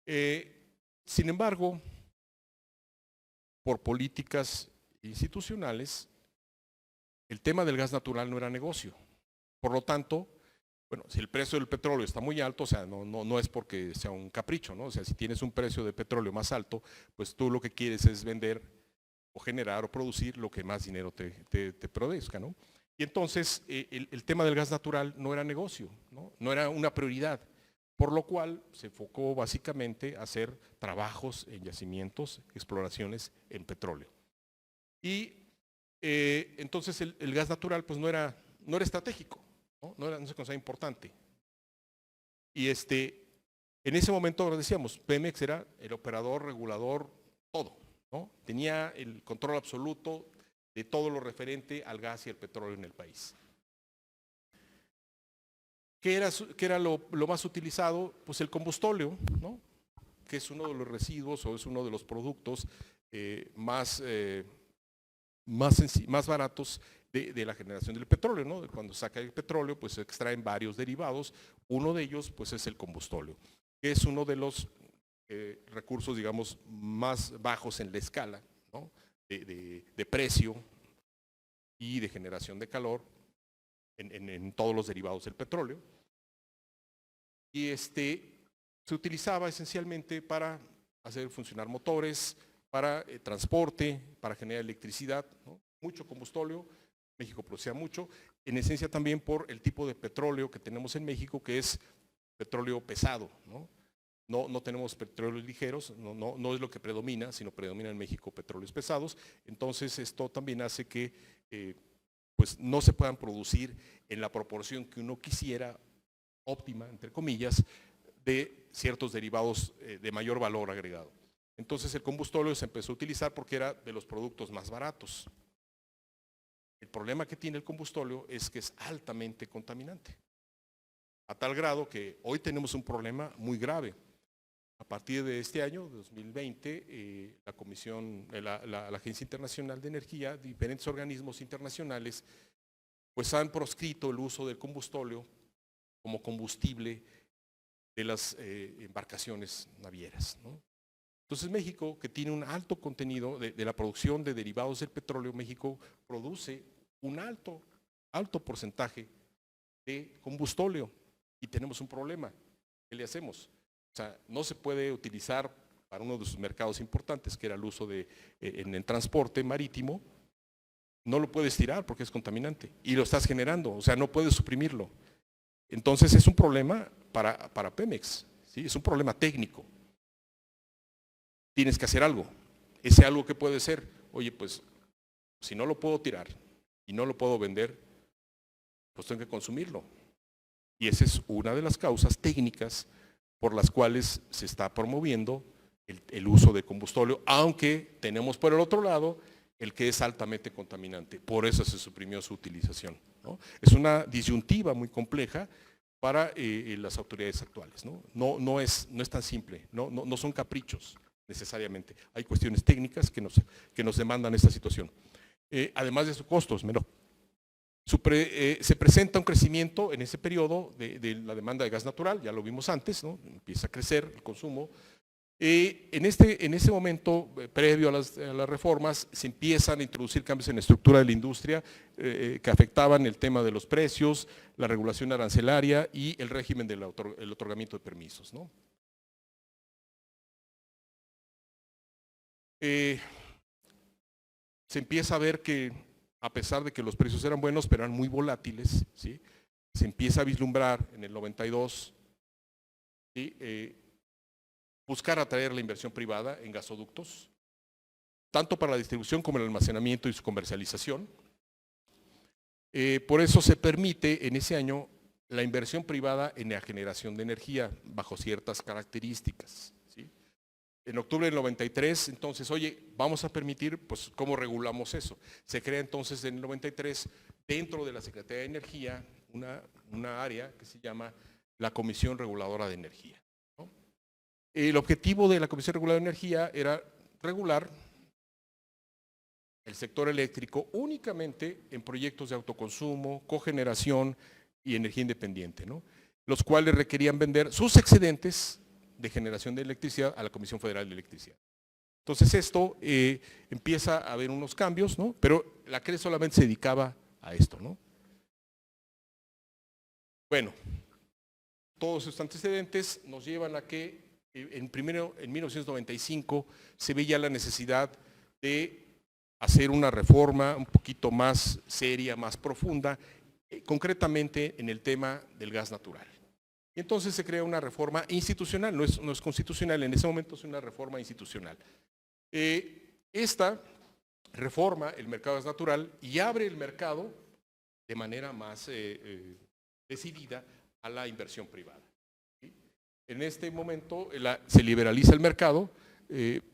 Sin embargo, por políticas institucionales, el tema del gas natural no era negocio. Por lo tanto, bueno, si el precio del petróleo está muy alto, o sea, no es porque sea un capricho, ¿no? O sea, si tienes un precio de petróleo más alto, pues tú lo que quieres es vender o generar o producir lo que más dinero te produzca, ¿no? Y entonces el tema del gas natural no era negocio, ¿no? No era una prioridad, por lo cual se enfocó básicamente a hacer trabajos en yacimientos, exploraciones en petróleo. Y entonces el gas natural pues no era estratégico. No se considera importante. Y en ese momento, ahora decíamos, Pemex era el operador, regulador, todo, ¿no? Tenía el control absoluto de todo lo referente al gas y al petróleo en el país. ¿Qué era lo más utilizado? Pues el combustóleo, ¿no? Que es uno de los residuos o es uno de los productos más baratos de la generación del petróleo, ¿no? Cuando saca el petróleo, pues se extraen varios derivados. Uno de ellos, pues, es el combustóleo, que es uno de los recursos, digamos, más bajos en la escala, ¿no? de precio y de generación de calor en todos los derivados del petróleo. Y se utilizaba esencialmente para hacer funcionar motores, para transporte, para generar electricidad, ¿no? Mucho combustóleo. México producía mucho, en esencia también por el tipo de petróleo que tenemos en México, que es petróleo pesado, ¿no? No tenemos petróleos ligeros, no es lo que predomina, sino predomina en México petróleos pesados. Entonces esto también hace que pues no se puedan producir en la proporción que uno quisiera, óptima, entre comillas, de ciertos derivados de mayor valor agregado. Entonces el combustóleo se empezó a utilizar porque era de los productos más baratos. El problema que tiene el combustóleo es que es altamente contaminante, a tal grado que hoy tenemos un problema muy grave. A partir de este año, 2020, la Agencia Internacional de Energía, diferentes organismos internacionales, pues han proscrito el uso del combustóleo como combustible de las embarcaciones navieras, ¿no? Entonces México, que tiene un alto contenido de la producción de derivados del petróleo, México produce un alto porcentaje de combustóleo y tenemos un problema. ¿Qué le hacemos? O sea, no se puede utilizar para uno de sus mercados importantes, que era el uso en el transporte marítimo, no lo puedes tirar porque es contaminante y lo estás generando, o sea, no puedes suprimirlo. Entonces es un problema para Pemex, ¿sí? Es un problema técnico. Tienes que hacer algo. Ese algo que puede ser, oye, pues si no lo puedo tirar y no lo puedo vender, pues tengo que consumirlo. Y esa es una de las causas técnicas por las cuales se está promoviendo el uso de combustóleo, aunque tenemos por el otro lado el que es altamente contaminante. Por eso se suprimió su utilización, ¿no? Es una disyuntiva muy compleja para las autoridades actuales, ¿no? No es tan simple, no son caprichos necesariamente. Hay cuestiones técnicas que nos demandan esta situación. Además de sus costos, se presenta un crecimiento en ese periodo de la demanda de gas natural, ya lo vimos antes, ¿no? Empieza a crecer el consumo. En ese momento, previo a las reformas, se empiezan a introducir cambios en la estructura de la industria que afectaban el tema de los precios, la regulación arancelaria y el régimen del otorgamiento de permisos, ¿no? Se empieza a ver que, a pesar de que los precios eran buenos, pero eran muy volátiles, ¿sí? Se empieza a vislumbrar en el 92, ¿sí? Buscar atraer la inversión privada en gasoductos, tanto para la distribución como el almacenamiento y su comercialización. Por eso se permite en ese año la inversión privada en la generación de energía bajo ciertas características, ¿sí? En octubre del 93, entonces, oye, vamos a permitir, pues, ¿cómo regulamos eso? Se crea entonces en el 93, dentro de la Secretaría de Energía, una área que se llama la Comisión Reguladora de Energía, ¿no? El objetivo de la Comisión Reguladora de Energía era regular el sector eléctrico únicamente en proyectos de autoconsumo, cogeneración y energía independiente, ¿no? Los cuales requerían vender sus excedentes de generación de electricidad a la Comisión Federal de Electricidad. Entonces esto empieza a haber unos cambios, ¿no? Pero la CRE solamente se dedicaba a esto, ¿no? Bueno, todos estos antecedentes nos llevan a que en 1995 se veía la necesidad de hacer una reforma un poquito más seria, más profunda, concretamente en el tema del gas natural. Y entonces se crea una reforma institucional, no es constitucional, en ese momento es una reforma institucional. Esta reforma el mercado gas natural y abre el mercado de manera más decidida a la inversión privada. ¿Sí? En este momento se liberaliza el mercado,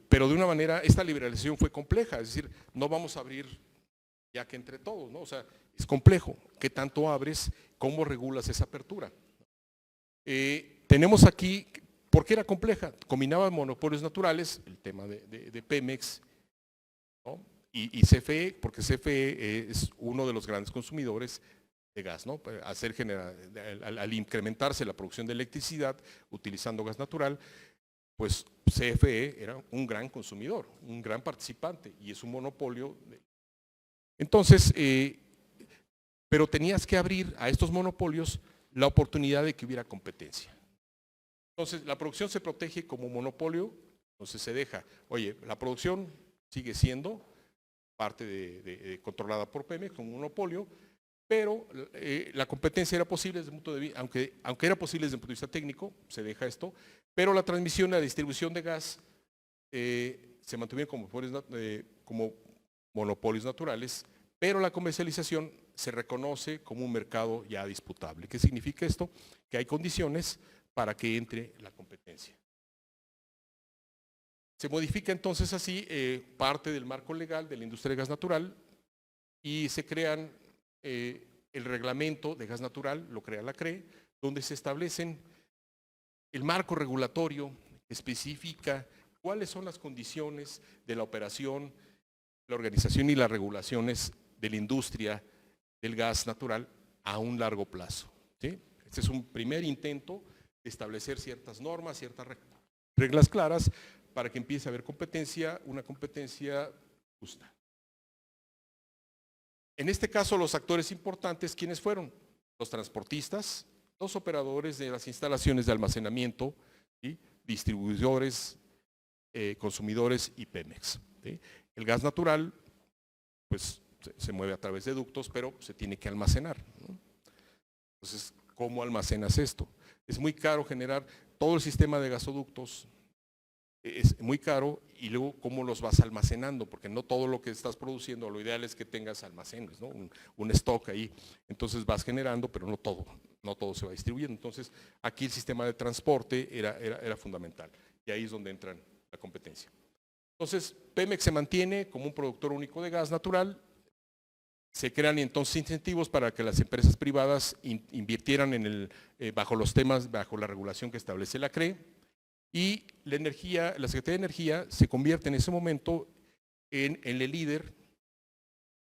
pero de una manera, esta liberalización fue compleja, es decir, no vamos a abrir ya que entre todos, ¿no? O sea, es complejo. ¿Qué tanto abres? ¿Cómo regulas esa apertura? Tenemos aquí, ¿por qué era compleja? Combinaba monopolios naturales, el tema de Pemex, ¿no? y CFE, porque CFE es uno de los grandes consumidores de gas, ¿no? Al incrementarse la producción de electricidad utilizando gas natural, pues CFE era un gran consumidor, un gran participante y es un monopolio. Entonces, pero tenías que abrir a estos monopolios la oportunidad de que hubiera competencia. Entonces, la producción se protege como monopolio, entonces se deja, oye, la producción sigue siendo parte controlada por Pemex como monopolio, pero la competencia era posible desde el punto de vista, aunque era posible desde el punto de vista técnico, se deja esto, pero la transmisión y la distribución de gas se mantuvieron como monopolios naturales, pero la comercialización se reconoce como un mercado ya disputable. ¿Qué significa esto? Que hay condiciones para que entre la competencia. Se modifica entonces así parte del marco legal de la industria de gas natural y se crean el reglamento de gas natural, lo crea la CRE, donde se establecen el marco regulatorio, especifica cuáles son las condiciones de la operación, la organización y las regulaciones de la industria del gas natural a un largo plazo, ¿sí? Este es un primer intento de establecer ciertas normas, ciertas reglas claras para que empiece a haber competencia, una competencia justa. En este caso, los actores importantes, ¿quiénes fueron? Los transportistas, los operadores de las instalaciones de almacenamiento, ¿sí? Distribuidores, consumidores y Pemex, ¿sí? El gas natural, pues se mueve a través de ductos, pero se tiene que almacenar, ¿no? Entonces, ¿cómo almacenas esto? Es muy caro generar todo el sistema de gasoductos, es muy caro, y luego cómo los vas almacenando, porque no todo lo que estás produciendo, lo ideal es que tengas almacenes, ¿no? Un stock ahí, entonces vas generando, pero no todo se va distribuyendo. Entonces aquí el sistema de transporte era fundamental, y ahí es donde entra la competencia. Entonces Pemex se mantiene como un productor único de gas natural, se crean entonces incentivos para que las empresas privadas invirtieran bajo la regulación que establece la CRE, y la Secretaría de Energía se convierte en ese momento en el líder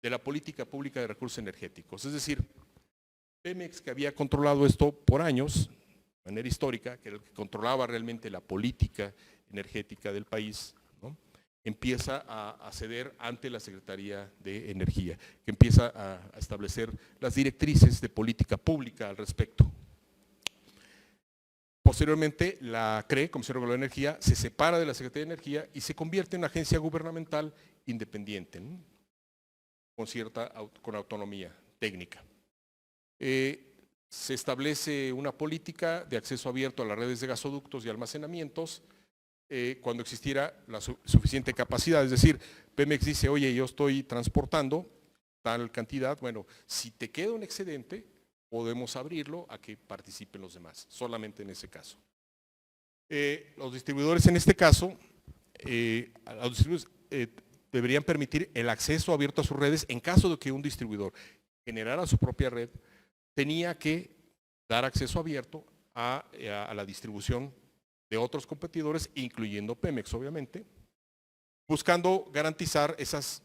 de la política pública de recursos energéticos. Es decir, Pemex, que había controlado esto por años, de manera histórica, que era el que controlaba realmente la política energética del país, ¿no? Empieza a ceder ante la Secretaría de Energía, que empieza a establecer las directrices de política pública al respecto. Posteriormente, la CRE, Comisión Reguladora de Energía, se separa de la Secretaría de Energía y se convierte en una agencia gubernamental independiente, ¿no? Con autonomía técnica. Se establece una política de acceso abierto a las redes de gasoductos y almacenamientos cuando existiera la suficiente capacidad. Es decir, Pemex dice, oye, yo estoy transportando tal cantidad, bueno, si te queda un excedente, podemos abrirlo a que participen los demás, solamente en ese caso. Los distribuidores en este caso, los distribuidores deberían permitir el acceso abierto a sus redes en caso de que un distribuidor generara su propia red, tenía que dar acceso abierto a la distribución de otros competidores, incluyendo Pemex, obviamente, buscando garantizar esas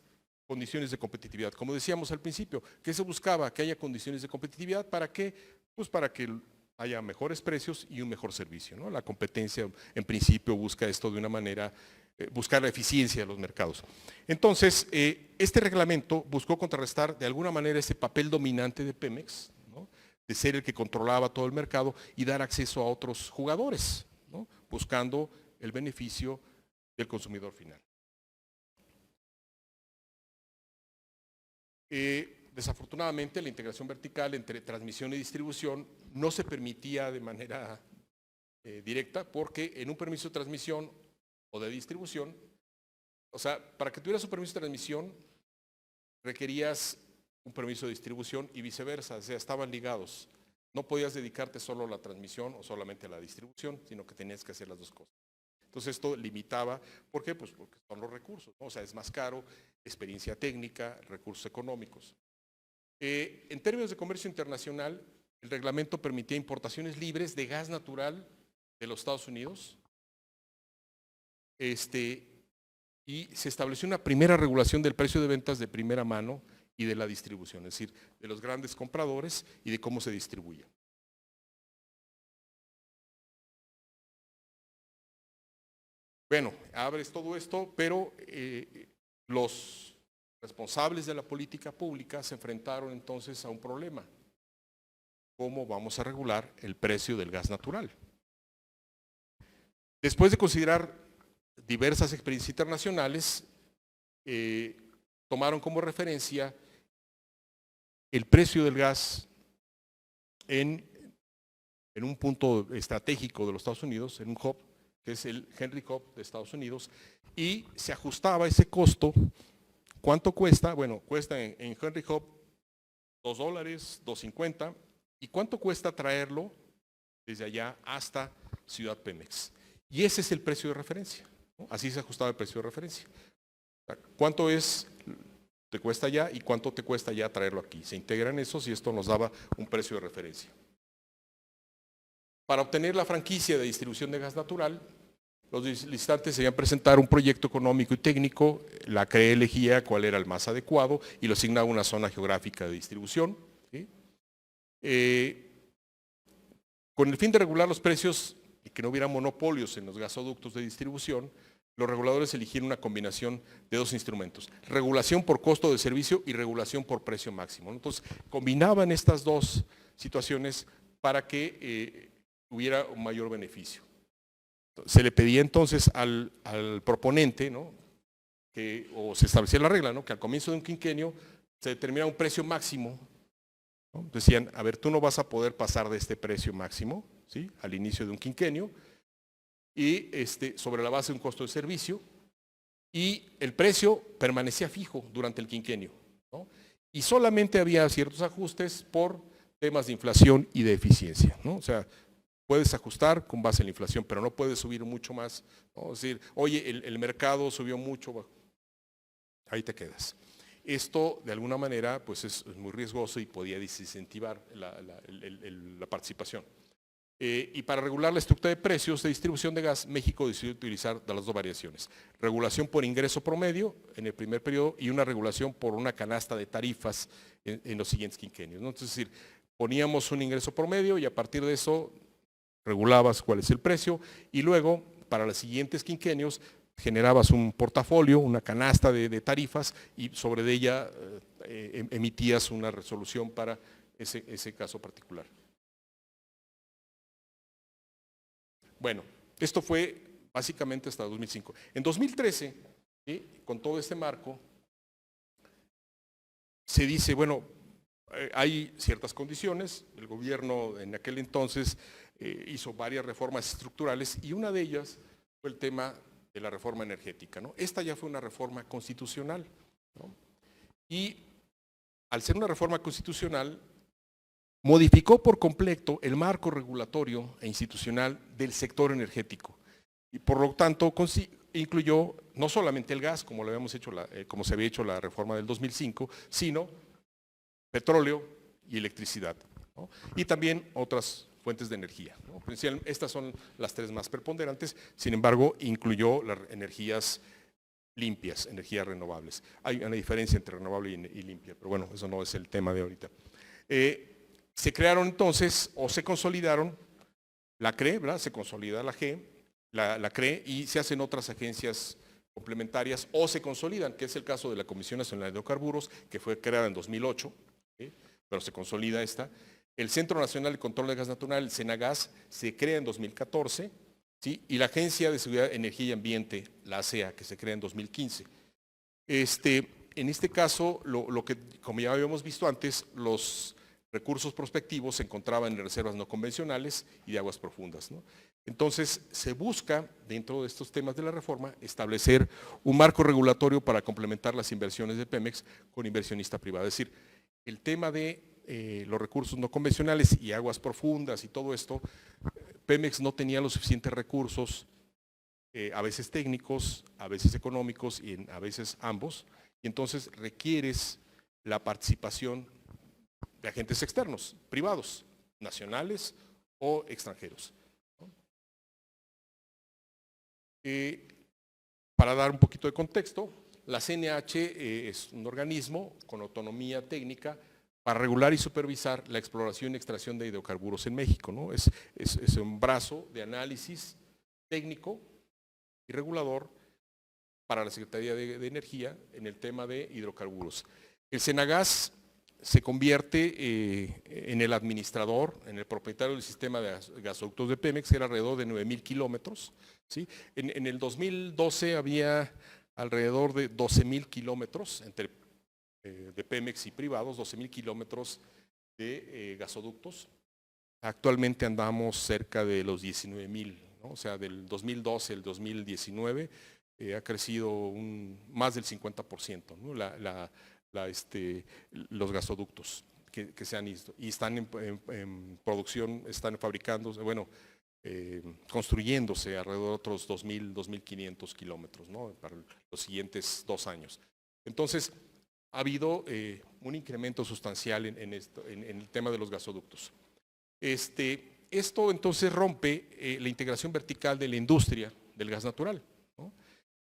condiciones de competitividad. Como decíamos al principio, ¿qué se buscaba? Que haya condiciones de competitividad. ¿Para qué? Pues para que haya mejores precios y un mejor servicio, ¿no? La competencia, en principio, busca esto de una manera, buscar la eficiencia de los mercados. Entonces, este reglamento buscó contrarrestar de alguna manera ese papel dominante de Pemex, ¿no? De ser el que controlaba todo el mercado y dar acceso a otros jugadores, ¿no? Buscando el beneficio del consumidor final. Desafortunadamente, la integración vertical entre transmisión y distribución no se permitía de manera directa, porque en un permiso de transmisión o de distribución, o sea, para que tuvieras un permiso de transmisión requerías un permiso de distribución y viceversa, o sea, estaban ligados. No podías dedicarte solo a la transmisión o solamente a la distribución, sino que tenías que hacer las dos cosas. Entonces esto limitaba, ¿por qué? Pues porque son los recursos, ¿no? O sea, es más caro, experiencia técnica, recursos económicos. En términos de comercio internacional, el reglamento permitía importaciones libres de gas natural de los Estados Unidos, y se estableció una primera regulación del precio de ventas de primera mano y de la distribución, es decir, de los grandes compradores y de cómo se distribuye. Bueno, abres todo esto, pero los responsables de la política pública se enfrentaron entonces a un problema. ¿Cómo vamos a regular el precio del gas natural? Después de considerar diversas experiencias internacionales, tomaron como referencia el precio del gas en un punto estratégico de los Estados Unidos, en un hub, que es el Henry Hub de Estados Unidos, y se ajustaba ese costo. ¿Cuánto cuesta? Bueno, cuesta en Henry Hub $2, $2.50. ¿Y cuánto cuesta traerlo desde allá hasta Ciudad Pemex? Y ese es el precio de referencia, ¿no? Así se ajustaba el precio de referencia. ¿Cuánto te cuesta allá y cuánto te cuesta ya traerlo aquí? Se integran esos y esto nos daba un precio de referencia. Para obtener la franquicia de distribución de gas natural, los licitantes debían presentar un proyecto económico y técnico, la CRE elegía cuál era el más adecuado y lo asignaba una zona geográfica de distribución, ¿sí? Con el fin de regular los precios y que no hubiera monopolios en los gasoductos de distribución, los reguladores eligieron una combinación de dos instrumentos: regulación por costo de servicio y regulación por precio máximo. Entonces, combinaban estas dos situaciones para que hubiera un mayor beneficio. se le pedía entonces al proponente, ¿no?, o se establecía la regla, ¿no?, que al comienzo de un quinquenio se determina un precio máximo, ¿no? Decían, a ver, tú no vas a poder pasar de este precio máximo, ¿sí?, al inicio de un quinquenio, y sobre la base de un costo de servicio, y el precio permanecía fijo durante el quinquenio, ¿no? Y solamente había ciertos ajustes por temas de inflación y de eficiencia, ¿no? O sea, puedes ajustar con base en la inflación, pero no puedes subir mucho más, ¿no? Es decir, oye, el mercado subió mucho, ahí te quedas. Esto, de alguna manera, pues es muy riesgoso y podía desincentivar la participación. Y para regular la estructura de precios de distribución de gas, México decidió utilizar las dos variaciones: regulación por ingreso promedio en el primer periodo y una regulación por una canasta de tarifas en los siguientes quinquenios, ¿no? Entonces, es decir, poníamos un ingreso promedio y a partir de eso regulabas cuál es el precio, y luego para los siguientes quinquenios generabas un portafolio, una canasta de tarifas, y sobre de ella emitías una resolución para ese caso particular. Bueno, esto fue básicamente hasta 2005. En 2013, ¿sí?, con todo este marco, se dice, bueno, hay ciertas condiciones. El gobierno en aquel entonces hizo varias reformas estructurales y una de ellas fue el tema de la reforma energética, ¿no? Esta ya fue una reforma constitucional, ¿no? Y al ser una reforma constitucional, modificó por completo el marco regulatorio e institucional del sector energético y por lo tanto incluyó no solamente el gas, como, como se había hecho la reforma del 2005, sino petróleo y electricidad, ¿no?, y también otras fuentes de energía, ¿no? Estas son las tres más preponderantes. Sin embargo, incluyó las energías limpias, energías renovables. Hay una diferencia entre renovable y limpia, pero bueno, eso no es el tema de ahorita. Se crearon entonces, o se consolidaron, la CRE, ¿verdad?, se consolida la G, la CRE, y se hacen otras agencias complementarias o se consolidan, que es el caso de la Comisión Nacional de Hidrocarburos, que fue creada en 2008, ¿sí?, pero se consolida esta. El Centro Nacional de Control de Gas Natural, el CENAGAS, se crea en 2014, ¿sí?, y la Agencia de Seguridad, Energía y Ambiente, la ASEA, que se crea en 2015. En este caso, lo que, como ya habíamos visto antes, los recursos prospectivos se encontraban en reservas no convencionales y de aguas profundas, ¿no? Entonces, se busca, dentro de estos temas de la reforma, establecer un marco regulatorio para complementar las inversiones de Pemex con inversionista privado. Es decir, el tema de los recursos no convencionales y aguas profundas y todo esto, Pemex no tenía los suficientes recursos, a veces técnicos, a veces económicos y a veces ambos, y entonces requieres la participación de agentes externos, privados, nacionales o extranjeros, ¿no? Para dar un poquito de contexto, la CNH es un organismo con autonomía técnica para regular y supervisar la exploración y extracción de hidrocarburos en México, ¿no? Es un brazo de análisis técnico y regulador para la Secretaría de Energía en el tema de hidrocarburos. El CENAGAS se convierte en el administrador, en el propietario del sistema de gasoductos de Pemex, que era alrededor de 9,000 kilómetros, ¿sí? En el 2012 había alrededor de 12,000 kilómetros de Pemex y privados, 12,000 kilómetros de gasoductos. Actualmente andamos cerca de los 19,000, ¿no? O sea, del 2012 al 2019 ha crecido más del 50%, ¿no?, los gasoductos que se han visto y están en producción, están fabricándose, bueno, construyéndose alrededor de otros 2,000, 2,500 kilómetros, ¿no?, para los siguientes 2 años. Entonces, ha habido un incremento sustancial en el tema de los gasoductos. Esto entonces rompe la integración vertical de la industria del gas natural, ¿no?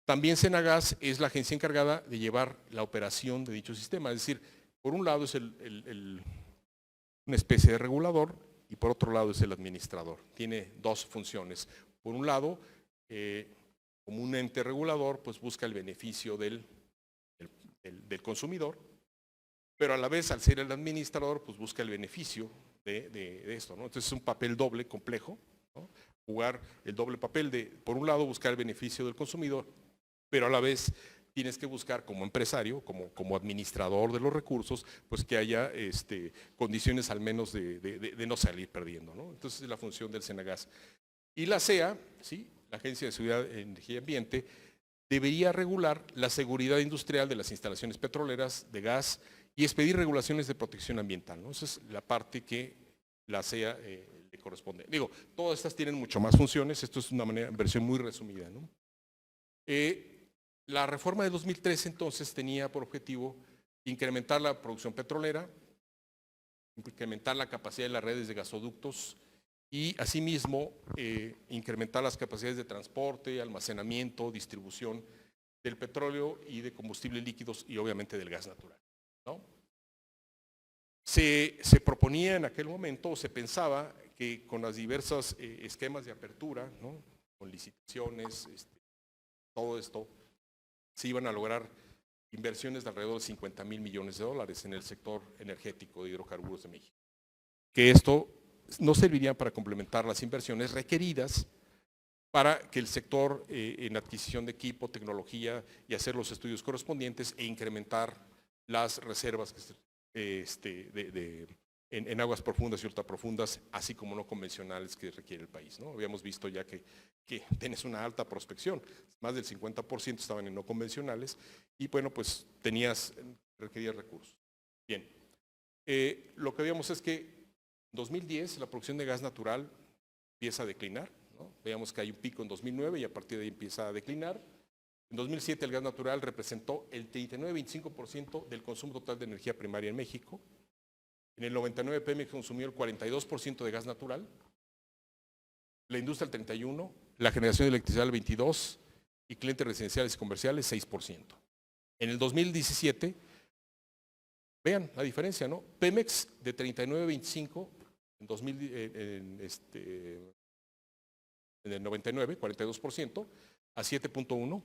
También CENAGAS es la agencia encargada de llevar la operación de dicho sistema, es decir, por un lado es una especie de regulador y por otro lado es el administrador. Tiene dos funciones. Por un lado, como un ente regulador, pues busca el beneficio del consumidor, pero a la vez, al ser el administrador, pues busca el beneficio de esto, ¿no? Entonces es un papel doble, complejo, ¿no? jugar el doble papel de, por un lado, buscar el beneficio del consumidor, pero a la vez tienes que buscar como empresario, como administrador de los recursos, pues que haya condiciones al menos de no salir perdiendo, ¿no? Entonces es la función del Senagas. Y la CEA, ¿sí?, la Agencia de Seguridad de Energía y Ambiente, debería regular la seguridad industrial de las instalaciones petroleras, de gas, y expedir regulaciones de protección ambiental, ¿no? Esa es la parte que la CEA le corresponde. Digo, todas estas tienen mucho más funciones, esto es una versión muy resumida, ¿no? La reforma de 2013 entonces tenía por objetivo incrementar la producción petrolera, incrementar la capacidad de las redes de gasoductos y asimismo incrementar las capacidades de transporte, almacenamiento, distribución del petróleo y de combustibles líquidos y obviamente del gas natural, ¿no? Se proponía en aquel momento, o se pensaba que con las diversas esquemas de apertura, ¿no?, con licitaciones, todo esto, se iban a lograr inversiones de alrededor de 50,000 millones de dólares en el sector energético de hidrocarburos de México. Que esto no serviría para complementar las inversiones requeridas para que el sector en adquisición de equipo, tecnología y hacer los estudios correspondientes e incrementar las reservas en aguas profundas y ultraprofundas, así como no convencionales que requiere el país, ¿no? Habíamos visto ya que tienes una alta prospección, más del 50% estaban en no convencionales y bueno, pues requerías recursos. Bien, lo que vemos es que en 2010 la producción de gas natural empieza a declinar, ¿no? Veamos que hay un pico en 2009 y a partir de ahí empieza a declinar. En 2007 el gas natural representó el 39,25% del consumo total de energía primaria en México. En el 99 Pemex consumió el 42% de gas natural, la industria el 31%, la generación de electricidad el 22% y clientes residenciales y comerciales 6%. En el 2017, vean la diferencia, ¿no? Pemex de 39,25 en el 99, 42%, a 7,1%.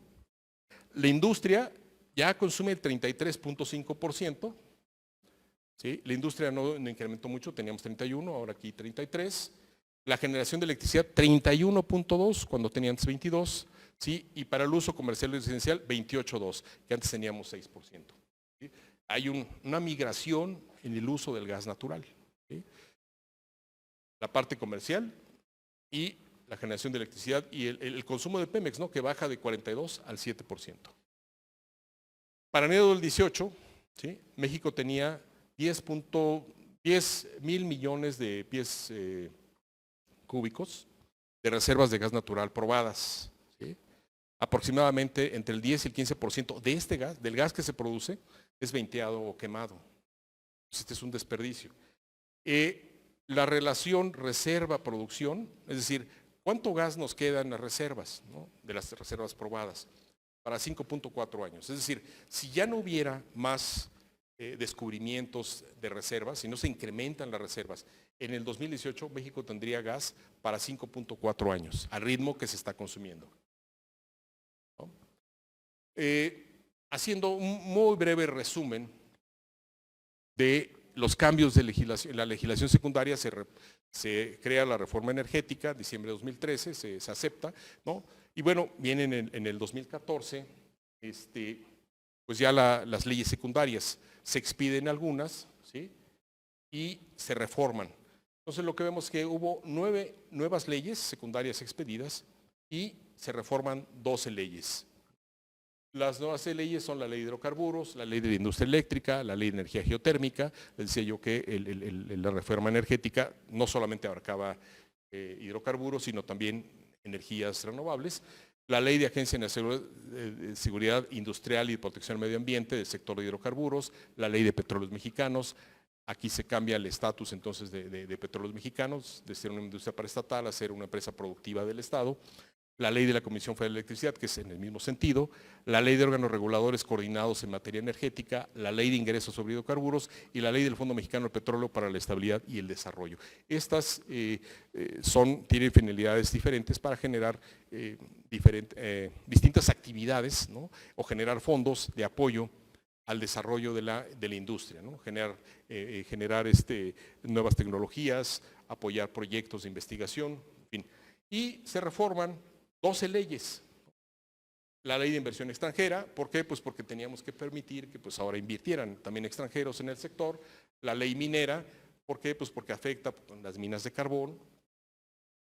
La industria ya consume el 33,5%. ¿Sí? La industria no incrementó mucho, teníamos 31, ahora aquí 33. La generación de electricidad 31,2 cuando tenía antes 22, ¿sí? Y para el uso comercial y residencial 28,2, que antes teníamos 6%. ¿Sí? Hay una migración en el uso del gas natural, ¿sí? La parte comercial y la generación de electricidad y el consumo de Pemex, ¿no?, que baja de 42 al 7%. Para enero del 18, ¿sí?, México tenía 10,000 millones de pies cúbicos de reservas de gas natural probadas, ¿sí? Aproximadamente entre el 10 y el 15% de este gas, del gas que se produce, es venteado o quemado. Este es un desperdicio. La relación reserva-producción, es decir, ¿cuánto gas nos queda en las reservas, ¿no?, de las reservas probadas? Para 5,4 años. Es decir, si ya no hubiera más descubrimientos de reservas, si no se incrementan las reservas, en el 2018 México tendría gas para 5,4 años, al ritmo que se está consumiendo, ¿no? Haciendo un muy breve resumen de los cambios de legislación, en la legislación secundaria se crea la reforma energética, diciembre de 2013, se acepta, ¿no? Y bueno, vienen en el 2014, pues ya las leyes secundarias, se expiden algunas, ¿sí?, y se reforman. Entonces lo que vemos es que hubo 9 nuevas leyes secundarias expedidas y se reforman 12 leyes. Las nuevas leyes son la ley de hidrocarburos, la ley de la industria eléctrica, la ley de energía geotérmica. Les decía yo que la reforma energética no solamente abarcaba hidrocarburos, sino también energías renovables. La ley de Agencia Nacional de Seguridad Industrial y de Protección al Medio Ambiente del sector de hidrocarburos, la ley de petróleos mexicanos. Aquí se cambia el estatus entonces de petróleos mexicanos, de ser una industria paraestatal a ser una empresa productiva del Estado. La ley de la Comisión Federal de Electricidad, que es en el mismo sentido, la ley de órganos reguladores coordinados en materia energética, la ley de ingresos sobre hidrocarburos y la ley del Fondo Mexicano del Petróleo para la Estabilidad y el Desarrollo. Estas tienen finalidades diferentes para generar distintas actividades, ¿no?, o generar fondos de apoyo al desarrollo de la industria, ¿no?, generar nuevas tecnologías, apoyar proyectos de investigación, en fin. y se reforman 12 leyes. La ley de inversión extranjera, ¿por qué? Pues porque teníamos que permitir que pues ahora invirtieran también extranjeros en el sector. La ley minera, ¿por qué? Pues porque afecta las minas de carbón.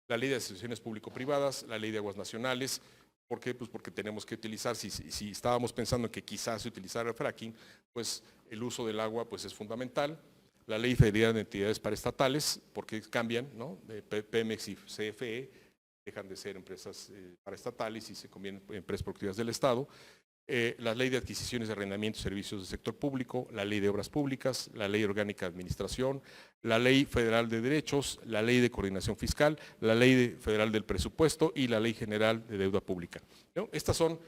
La ley de asociaciones público-privadas, la ley de aguas nacionales. ¿Por qué? Pues porque tenemos que utilizar, si estábamos pensando en que quizás se utilizara el fracking, pues el uso del agua pues es fundamental. La ley federal de entidades paraestatales, porque cambian, ¿no? De Pemex y CFE, dejan de ser empresas paraestatales y se convierten en empresas productivas del Estado. La ley de adquisiciones de arrendamientos y servicios del sector público, la ley de obras públicas, la ley orgánica de administración, la ley federal de derechos, la ley de coordinación fiscal, la ley federal del presupuesto y la ley general de deuda pública, ¿no? Estas son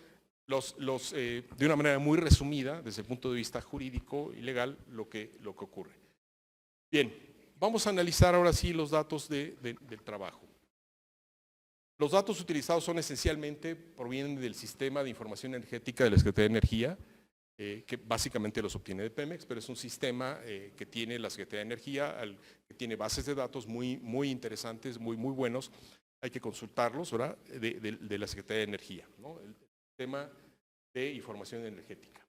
de una manera muy resumida, desde el punto de vista jurídico y legal, lo que ocurre. Bien, vamos a analizar ahora sí los datos del trabajo. Los datos utilizados son esencialmente, provienen del sistema de información energética de la Secretaría de Energía, que básicamente los obtiene de Pemex, pero es un sistema que tiene la Secretaría de Energía, que tiene bases de datos muy interesantes, muy buenos. Hay que consultarlos, ¿verdad? De la Secretaría de Energía, ¿no? El sistema de información energética.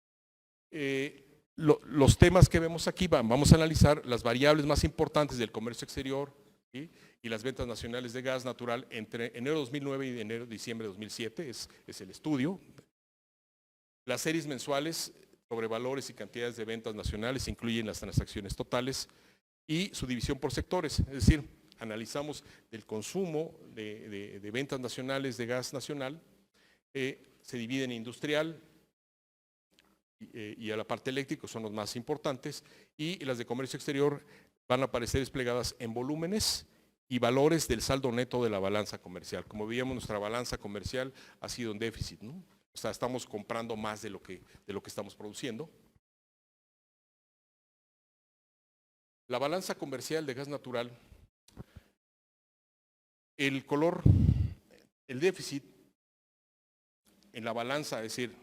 Los temas que vemos aquí, vamos a analizar las variables más importantes del comercio exterior, ¿sí? Y las ventas nacionales de gas natural entre enero de 2009 y diciembre de 2007, es el estudio. Las series mensuales sobre valores y cantidades de ventas nacionales incluyen las transacciones totales y su división por sectores, es decir, analizamos el consumo de ventas nacionales de gas nacional, se divide en industrial y a la parte eléctrica, son los más importantes, y las de comercio exterior van a aparecer desplegadas en volúmenes y valores del saldo neto de la balanza comercial. Como veíamos, nuestra balanza comercial ha sido en déficit, ¿no? O sea, estamos comprando más de lo que estamos produciendo. La balanza comercial de gas natural, el color, el déficit en la balanza, es decir,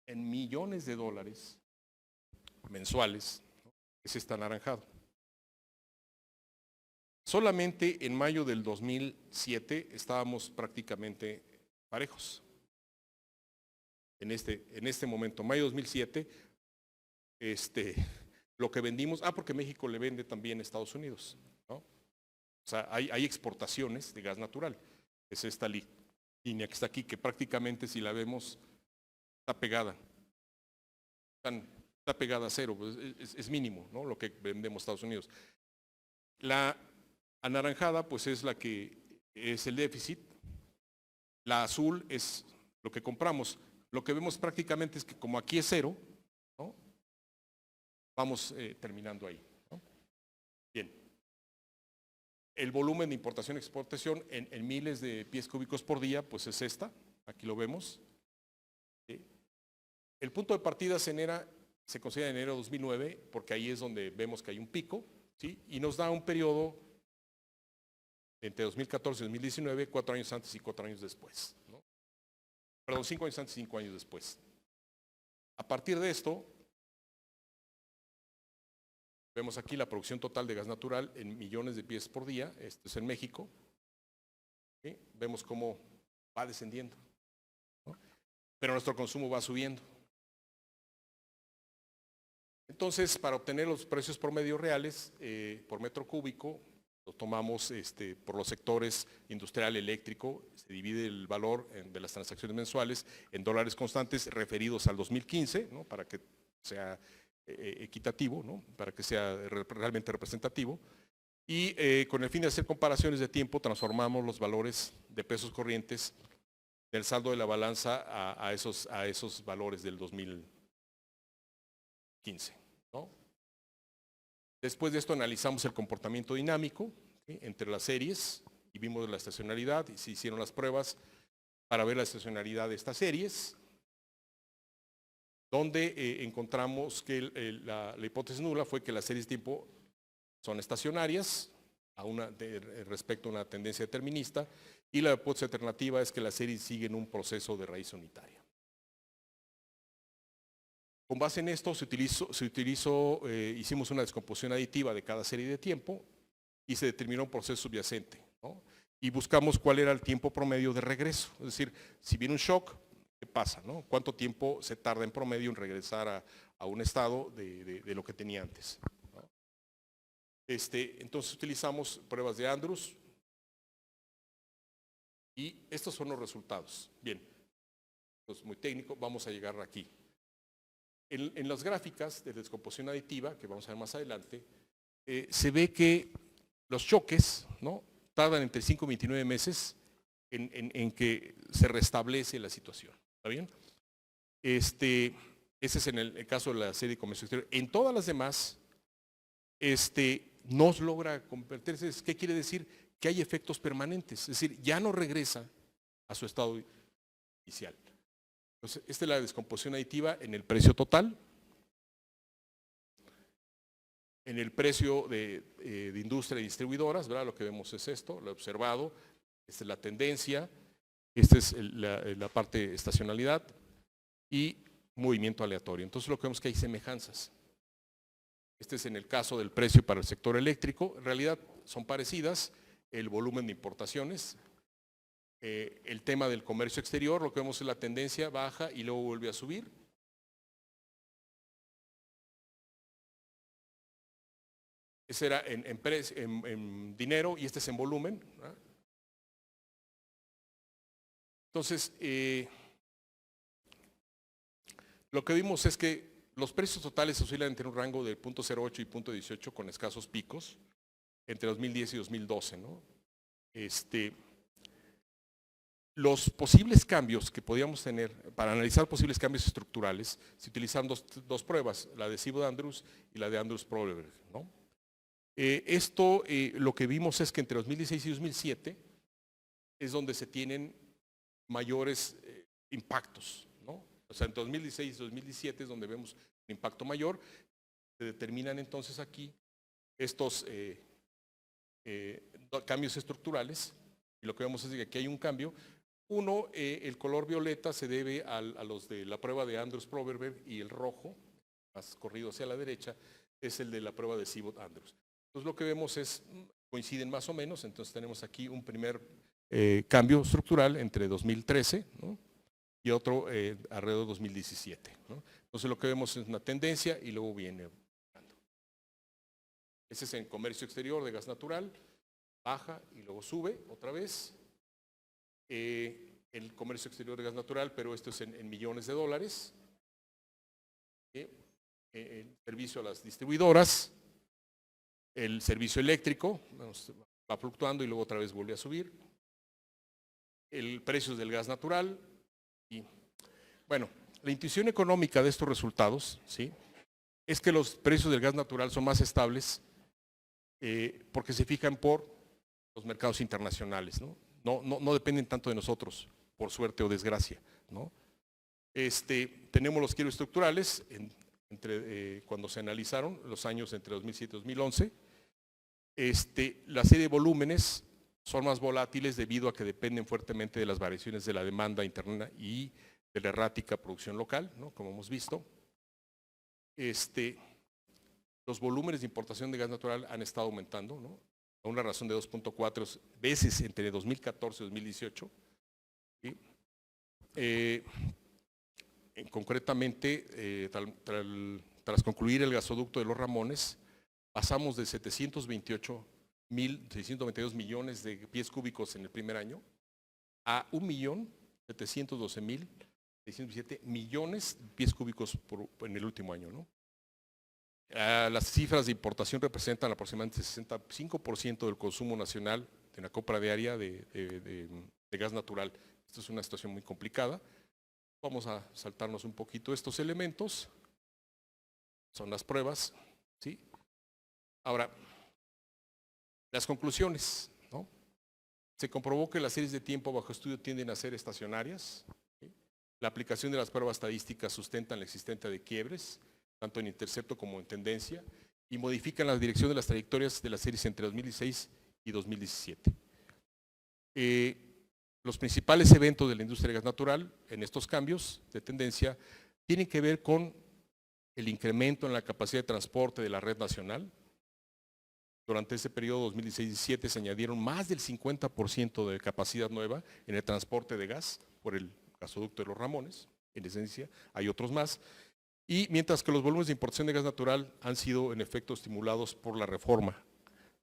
en millones de dólares mensuales, ¿no? Es este anaranjado. Solamente en mayo del 2007 estábamos prácticamente parejos. En este momento, mayo de 2007, lo que vendimos, porque México le vende también a Estados Unidos, ¿no? O sea, hay exportaciones de gas natural. Es esta línea que está aquí, que prácticamente si la vemos, está pegada. Está pegada a cero, pues es mínimo, ¿no? Lo que vendemos a Estados Unidos. La anaranjada, pues es la que es el déficit. La azul es lo que compramos. Lo que vemos prácticamente es que como aquí es cero, ¿no? Vamos terminando ahí, ¿no? Bien. El volumen de importación y exportación en miles de pies cúbicos por día, pues es esta. Aquí lo vemos. ¿Sí? El punto de partida se considera enero de 2009, porque ahí es donde vemos que hay un pico, ¿sí? Y nos da un periodo entre 2014 y 2019, 4 años antes y 4 años después, ¿no? Perdón, 5 años antes y 5 años después. A partir de esto, vemos aquí la producción total de gas natural en millones de pies por día, esto es en México, ¿sí? Vemos cómo va descendiendo, ¿no? Pero nuestro consumo va subiendo. Entonces, para obtener los precios promedios reales por metro cúbico, lo tomamos por los sectores industrial, eléctrico, se divide el valor de las transacciones mensuales en dólares constantes referidos al 2015, ¿no? Para que sea equitativo, ¿no? Para que sea realmente representativo. Y con el fin de hacer comparaciones de tiempo, transformamos los valores de pesos corrientes del saldo de la balanza a esos valores del 2015, ¿no? Después de esto analizamos el comportamiento dinámico, ¿sí? Entre las series y vimos la estacionalidad y se hicieron las pruebas para ver la estacionalidad de estas series, donde encontramos que la hipótesis nula fue que las series de tiempo son estacionarias respecto a una tendencia determinista, y la hipótesis alternativa es que las series siguen un proceso de raíz unitaria. Con base en esto hicimos una descomposición aditiva de cada serie de tiempo y se determinó un proceso subyacente, ¿no? y buscamos cuál era el tiempo promedio de regreso. Es decir, si viene un shock, ¿qué pasa, no? ¿Cuánto tiempo se tarda en promedio en regresar a un estado de lo que tenía antes, ¿no? Entonces utilizamos pruebas de Andrews y estos son los resultados. Bien, esto es muy técnico, vamos a llegar aquí. En las gráficas de descomposición aditiva, que vamos a ver más adelante, se ve que los choques, ¿no?, tardan entre 5 y 29 meses en que se restablece la situación. ¿Está bien? Ese es en el caso de la serie de comercio exterior. En todas las demás, no logra convertirse. ¿Qué quiere decir? Que hay efectos permanentes. Es decir, ya no regresa a su estado inicial. Entonces, esta es la descomposición aditiva en el precio total. En el precio de industria y distribuidoras, ¿verdad? Lo que vemos es esto, lo observado. Esta es la tendencia. Esta es la parte de estacionalidad y movimiento aleatorio. Entonces lo que vemos es que hay semejanzas. Este es en el caso del precio para el sector eléctrico. En realidad son parecidas. El volumen de importaciones. El tema del comercio exterior, lo que vemos es la tendencia baja y luego vuelve a subir. Ese era en dinero y este es en volumen, ¿verdad? Entonces, lo que vimos es que los precios totales oscilan entre un rango de 0.08 y 0.18 con escasos picos entre 2010 y 2012, ¿no? Los posibles cambios que podíamos tener, para analizar posibles cambios estructurales, se utilizan dos pruebas, la de Siebel-Andrews y la de Andrews-Proberg, ¿no? Lo que vimos es que entre 2016 y 2007 es donde se tienen mayores impactos, ¿no? O sea, entre 2016 y 2017 es donde vemos un impacto mayor. Se determinan entonces aquí estos cambios estructurales y lo que vemos es que aquí hay un cambio. Uno, el color violeta se debe a los de la prueba de Andrews-Proberg y el rojo, más corrido hacia la derecha, es el de la prueba de Siebel-Andrews. Entonces lo que vemos es, coinciden más o menos, entonces tenemos aquí un primer cambio estructural entre 2013, ¿no?, y otro alrededor de 2017, ¿no? Entonces lo que vemos es una tendencia y luego viene. Ese es en comercio exterior de gas natural, baja y luego sube otra vez. El comercio exterior de gas natural, pero esto es en millones de dólares. El servicio a las distribuidoras, el servicio eléctrico, va fluctuando y luego otra vez vuelve a subir. El precio del gas natural. Y bueno, la intuición económica de estos resultados, ¿sí?, es que los precios del gas natural son más estables porque se fijan por los mercados internacionales, ¿no? No dependen tanto de nosotros, por suerte o desgracia, ¿no? Tenemos los quiebres estructurales cuando se analizaron los años entre 2007 y 2011. La serie de volúmenes son más volátiles debido a que dependen fuertemente de las variaciones de la demanda interna y de la errática producción local, ¿no?, como hemos visto. Los volúmenes de importación de gas natural han estado aumentando, ¿no?, a una razón de 2.4 veces entre 2014 y 2018. ¿Sí? Concretamente, tras concluir el gasoducto de Los Ramones, pasamos de 622 millones de pies cúbicos en el primer año a 1.712.607 millones de pies cúbicos en el último año, ¿no? Las cifras de importación representan aproximadamente 65% del consumo nacional de la compra diaria de gas natural. Esto es una situación muy complicada. Vamos a saltarnos un poquito estos elementos. Son las pruebas, ¿sí? Ahora, las conclusiones, ¿no? Se comprobó que las series de tiempo bajo estudio tienden a ser estacionarias, ¿sí? La aplicación de las pruebas estadísticas sustentan la existencia de quiebres, tanto en intercepto como en tendencia, y modifican la dirección de las trayectorias de las series entre 2016 y 2017. Los principales eventos de la industria de gas natural en estos cambios de tendencia tienen que ver con el incremento en la capacidad de transporte de la red nacional, Durante ese periodo 2016-17 se añadieron más del 50% de capacidad nueva en el transporte de gas por el gasoducto de Los Ramones, en esencia, hay otros más. Y mientras que los volúmenes de importación de gas natural han sido en efecto estimulados por la reforma,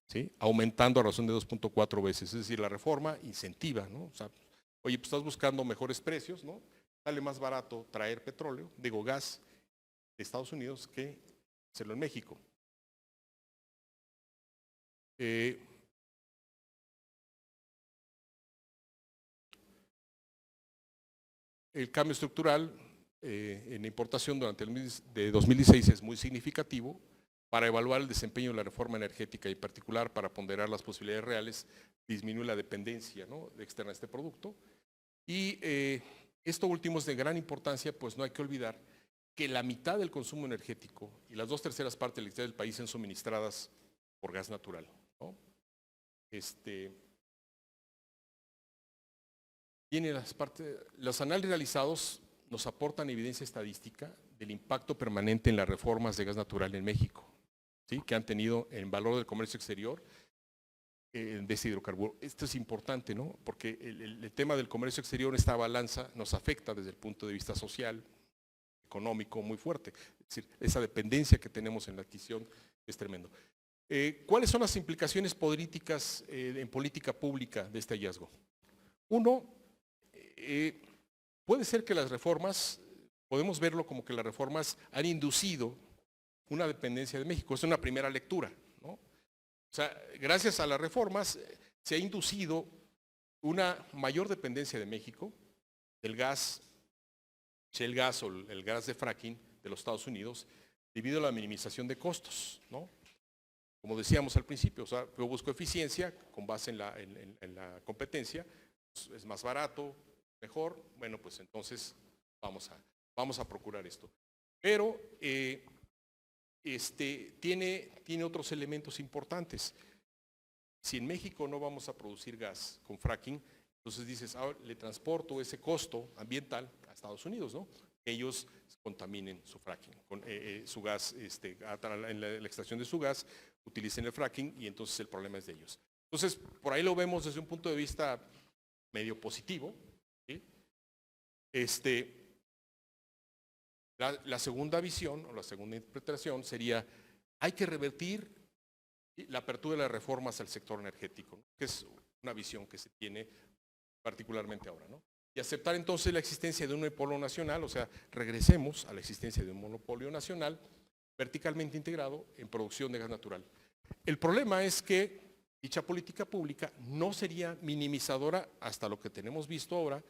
¿sí? Aumentando a razón de 2.4 veces. Es decir, la reforma incentiva, ¿no? O sea, oye, pues estás buscando mejores precios, ¿no? Sale más barato traer petróleo, digo gas, de Estados Unidos que hacerlo en México. El cambio estructural en la importación durante el mes de 2016 es muy significativo para evaluar el desempeño de la reforma energética y en particular para ponderar las posibilidades reales, disminuir la dependencia, ¿no?, externa de este producto. Y esto último es de gran importancia, pues no hay que olvidar que la mitad del consumo energético y las 2/3 partes de la electricidad del país son suministradas por gas natural, ¿no? Los análisis realizados nos aportan evidencia estadística del impacto permanente en las reformas de gas natural en México, ¿sí?, que han tenido en valor del comercio exterior de ese hidrocarburo. Esto es importante, ¿no?, porque el tema del comercio exterior, esta balanza, nos afecta desde el punto de vista social, económico, muy fuerte. Es decir, esa dependencia que tenemos en la adquisición es tremendo. ¿Cuáles son las implicaciones políticas en política pública de este hallazgo? Uno, puede ser que las reformas, podemos verlo como que las reformas han inducido una dependencia de México. Es una primera lectura, ¿no? O sea, gracias a las reformas se ha inducido una mayor dependencia de México del gas, shale gas o el gas de fracking de los Estados Unidos, debido a la minimización de costos, ¿no? Como decíamos al principio, o sea, yo busco eficiencia con base en la competencia, es más barato, mejor, bueno, pues entonces vamos a procurar esto. Pero tiene otros elementos importantes. Si en México no vamos a producir gas con fracking, entonces dices, ahora le transporto ese costo ambiental a Estados Unidos, ¿no? Ellos contaminen su fracking, con su gas, en la extracción de su gas, utilicen el fracking y entonces el problema es de ellos. Entonces, por ahí lo vemos desde un punto de vista medio positivo, ¿sí? La segunda visión o la segunda interpretación sería, hay que revertir la apertura de las reformas al sector energético, ¿no?, que es una visión que se tiene particularmente ahora, ¿no? Y aceptar entonces la existencia de un monopolio nacional, o sea, regresemos a la existencia de un monopolio nacional verticalmente integrado en producción de gas natural. El problema es que dicha política pública no sería minimizadora hasta lo que tenemos visto ahora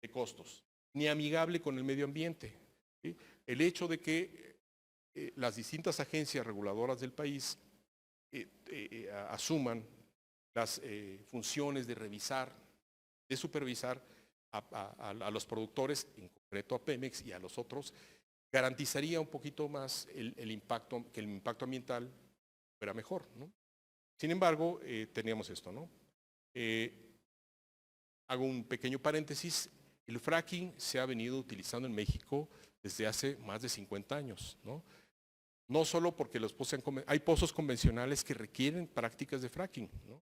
de costos, ni amigable con el medio ambiente, ¿sí? El hecho de que las distintas agencias reguladoras del país asuman las funciones de revisar, de supervisar a los productores, en concreto a Pemex y a los otros, garantizaría un poquito más el impacto, que el impacto ambiental fuera mejor, ¿no? Sin embargo, teníamos esto, ¿no? Hago un pequeño paréntesis. El fracking se ha venido utilizando en México desde hace más de 50 años, ¿no? No solo porque hay pozos convencionales que requieren prácticas de fracking, ¿no?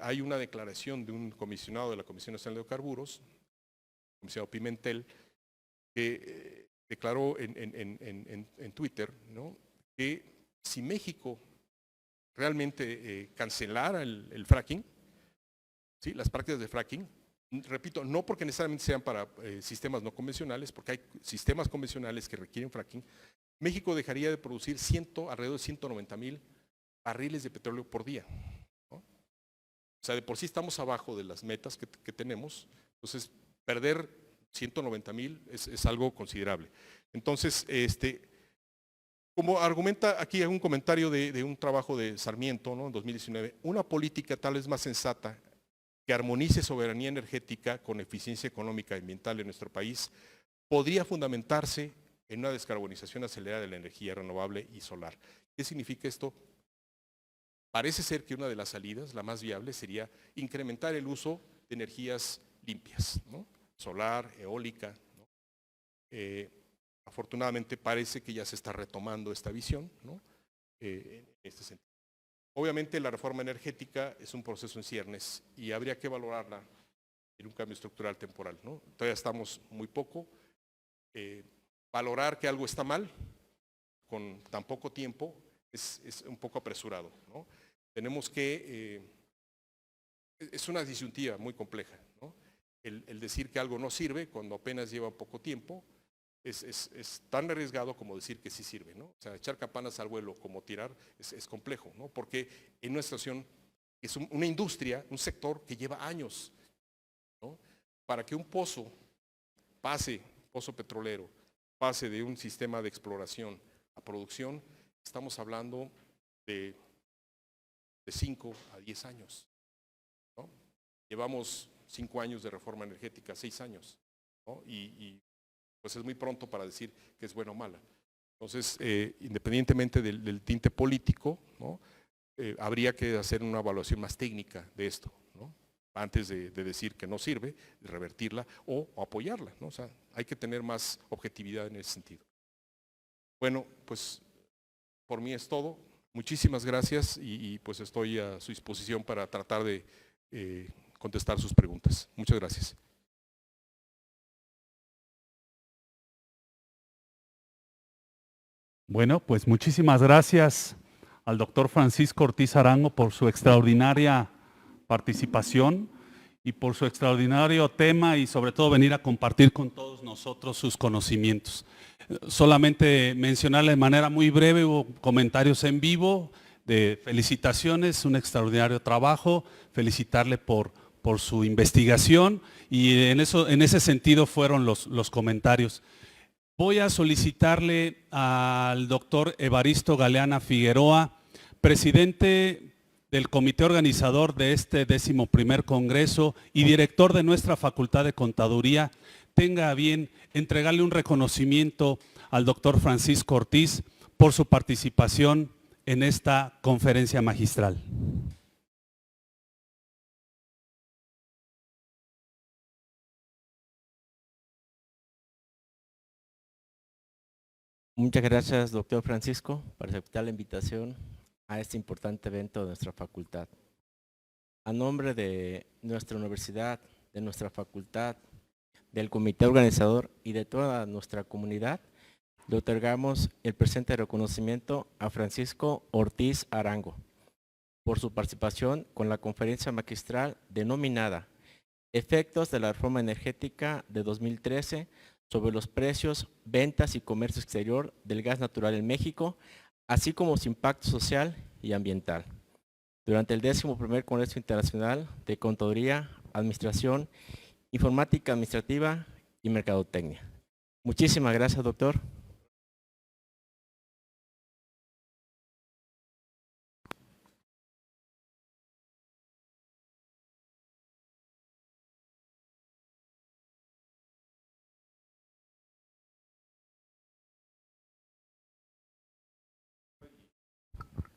Hay una declaración de un comisionado de la Comisión Nacional de Hidrocarburos, el comisionado Pimentel, que declaró en Twitter, ¿no?, que si México realmente cancelara el fracking, ¿sí?, las prácticas de fracking, repito, no porque necesariamente sean para sistemas no convencionales, porque hay sistemas convencionales que requieren fracking, México dejaría de producir alrededor de 190,000 barriles de petróleo por día, ¿no? O sea, de por sí estamos abajo de las metas que tenemos, entonces perder 190,000 es algo considerable. Entonces, como argumenta aquí un comentario de un trabajo de Sarmiento, ¿no?, en 2019, una política tal vez más sensata que armonice soberanía energética con eficiencia económica y ambiental en nuestro país podría fundamentarse en una descarbonización acelerada de la energía renovable y solar. ¿Qué significa esto? Parece ser que una de las salidas, la más viable, sería incrementar el uso de energías limpias, ¿no?, solar, eólica, ¿no? Afortunadamente parece que ya se está retomando esta visión, ¿no?, en este sentido. Obviamente la reforma energética es un proceso en ciernes y habría que valorarla en un cambio estructural temporal, ¿no? Todavía estamos muy poco. Valorar que algo está mal con tan poco tiempo es un poco apresurado, ¿no? Tenemos que, es una disyuntiva muy compleja, ¿no? El decir que algo no sirve cuando apenas lleva poco tiempo es tan arriesgado como decir que sí sirve, ¿no? O sea, echar campanas al vuelo como tirar es complejo, ¿no? Porque en una situación es una industria, un sector que lleva años, ¿no? Para que un pozo petrolero, pase de un sistema de exploración a producción, estamos hablando de 5 a 10 años, ¿no? Llevamos 5 años de reforma energética, 6 años, ¿no? Y pues es muy pronto para decir que es buena o mala. Entonces, independientemente del tinte político, ¿no? Habría que hacer una evaluación más técnica de esto, ¿no? Antes de decir que no sirve, de revertirla o apoyarla, ¿no? O sea, hay que tener más objetividad en ese sentido. Bueno, pues por mí es todo. Muchísimas gracias y pues estoy a su disposición para tratar de contestar sus preguntas. Muchas gracias. Bueno, pues muchísimas gracias al doctor Francisco Ortiz Arango por su extraordinaria participación y por su extraordinario tema y sobre todo venir a compartir con todos nosotros sus conocimientos. Solamente mencionarle de manera muy breve, hubo comentarios en vivo de felicitaciones, un extraordinario trabajo, felicitarle por su investigación y en ese sentido fueron los comentarios. Voy a solicitarle al doctor Evaristo Galeana Figueroa, presidente del comité organizador de este 11º Congreso y director de nuestra Facultad de Contaduría, tenga a bien entregarle un reconocimiento al doctor Francisco Ortiz por su participación en esta conferencia magistral. Muchas gracias, doctor Francisco, por aceptar la invitación a este importante evento de nuestra facultad. A nombre de nuestra universidad, de nuestra facultad, del comité organizador y de toda nuestra comunidad, le otorgamos el presente reconocimiento a Francisco Ortiz Arango por su participación con la conferencia magistral denominada Efectos de la Reforma Energética de 2013 sobre los precios, ventas y comercio exterior del gas natural en México, así como su impacto social y ambiental, durante el 11º Congreso Internacional de Contaduría, Administración, Informática Administrativa y Mercadotecnia. Muchísimas gracias, doctor.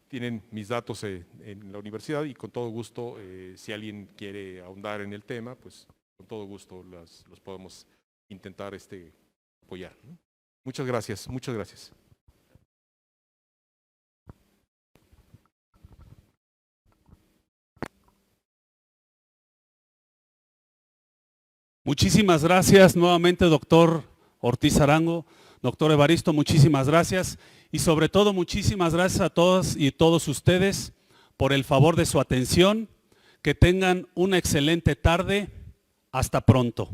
Tienen mis datos en la universidad y con todo gusto, si alguien quiere ahondar en el tema, pues con todo gusto los podemos intentar apoyar, ¿no? Muchas gracias, muchas gracias. Muchísimas gracias nuevamente, doctor Ortiz Arango. Doctor Evaristo, muchísimas gracias y sobre todo muchísimas gracias a todas y todos ustedes por el favor de su atención. Que tengan una excelente tarde. Hasta pronto.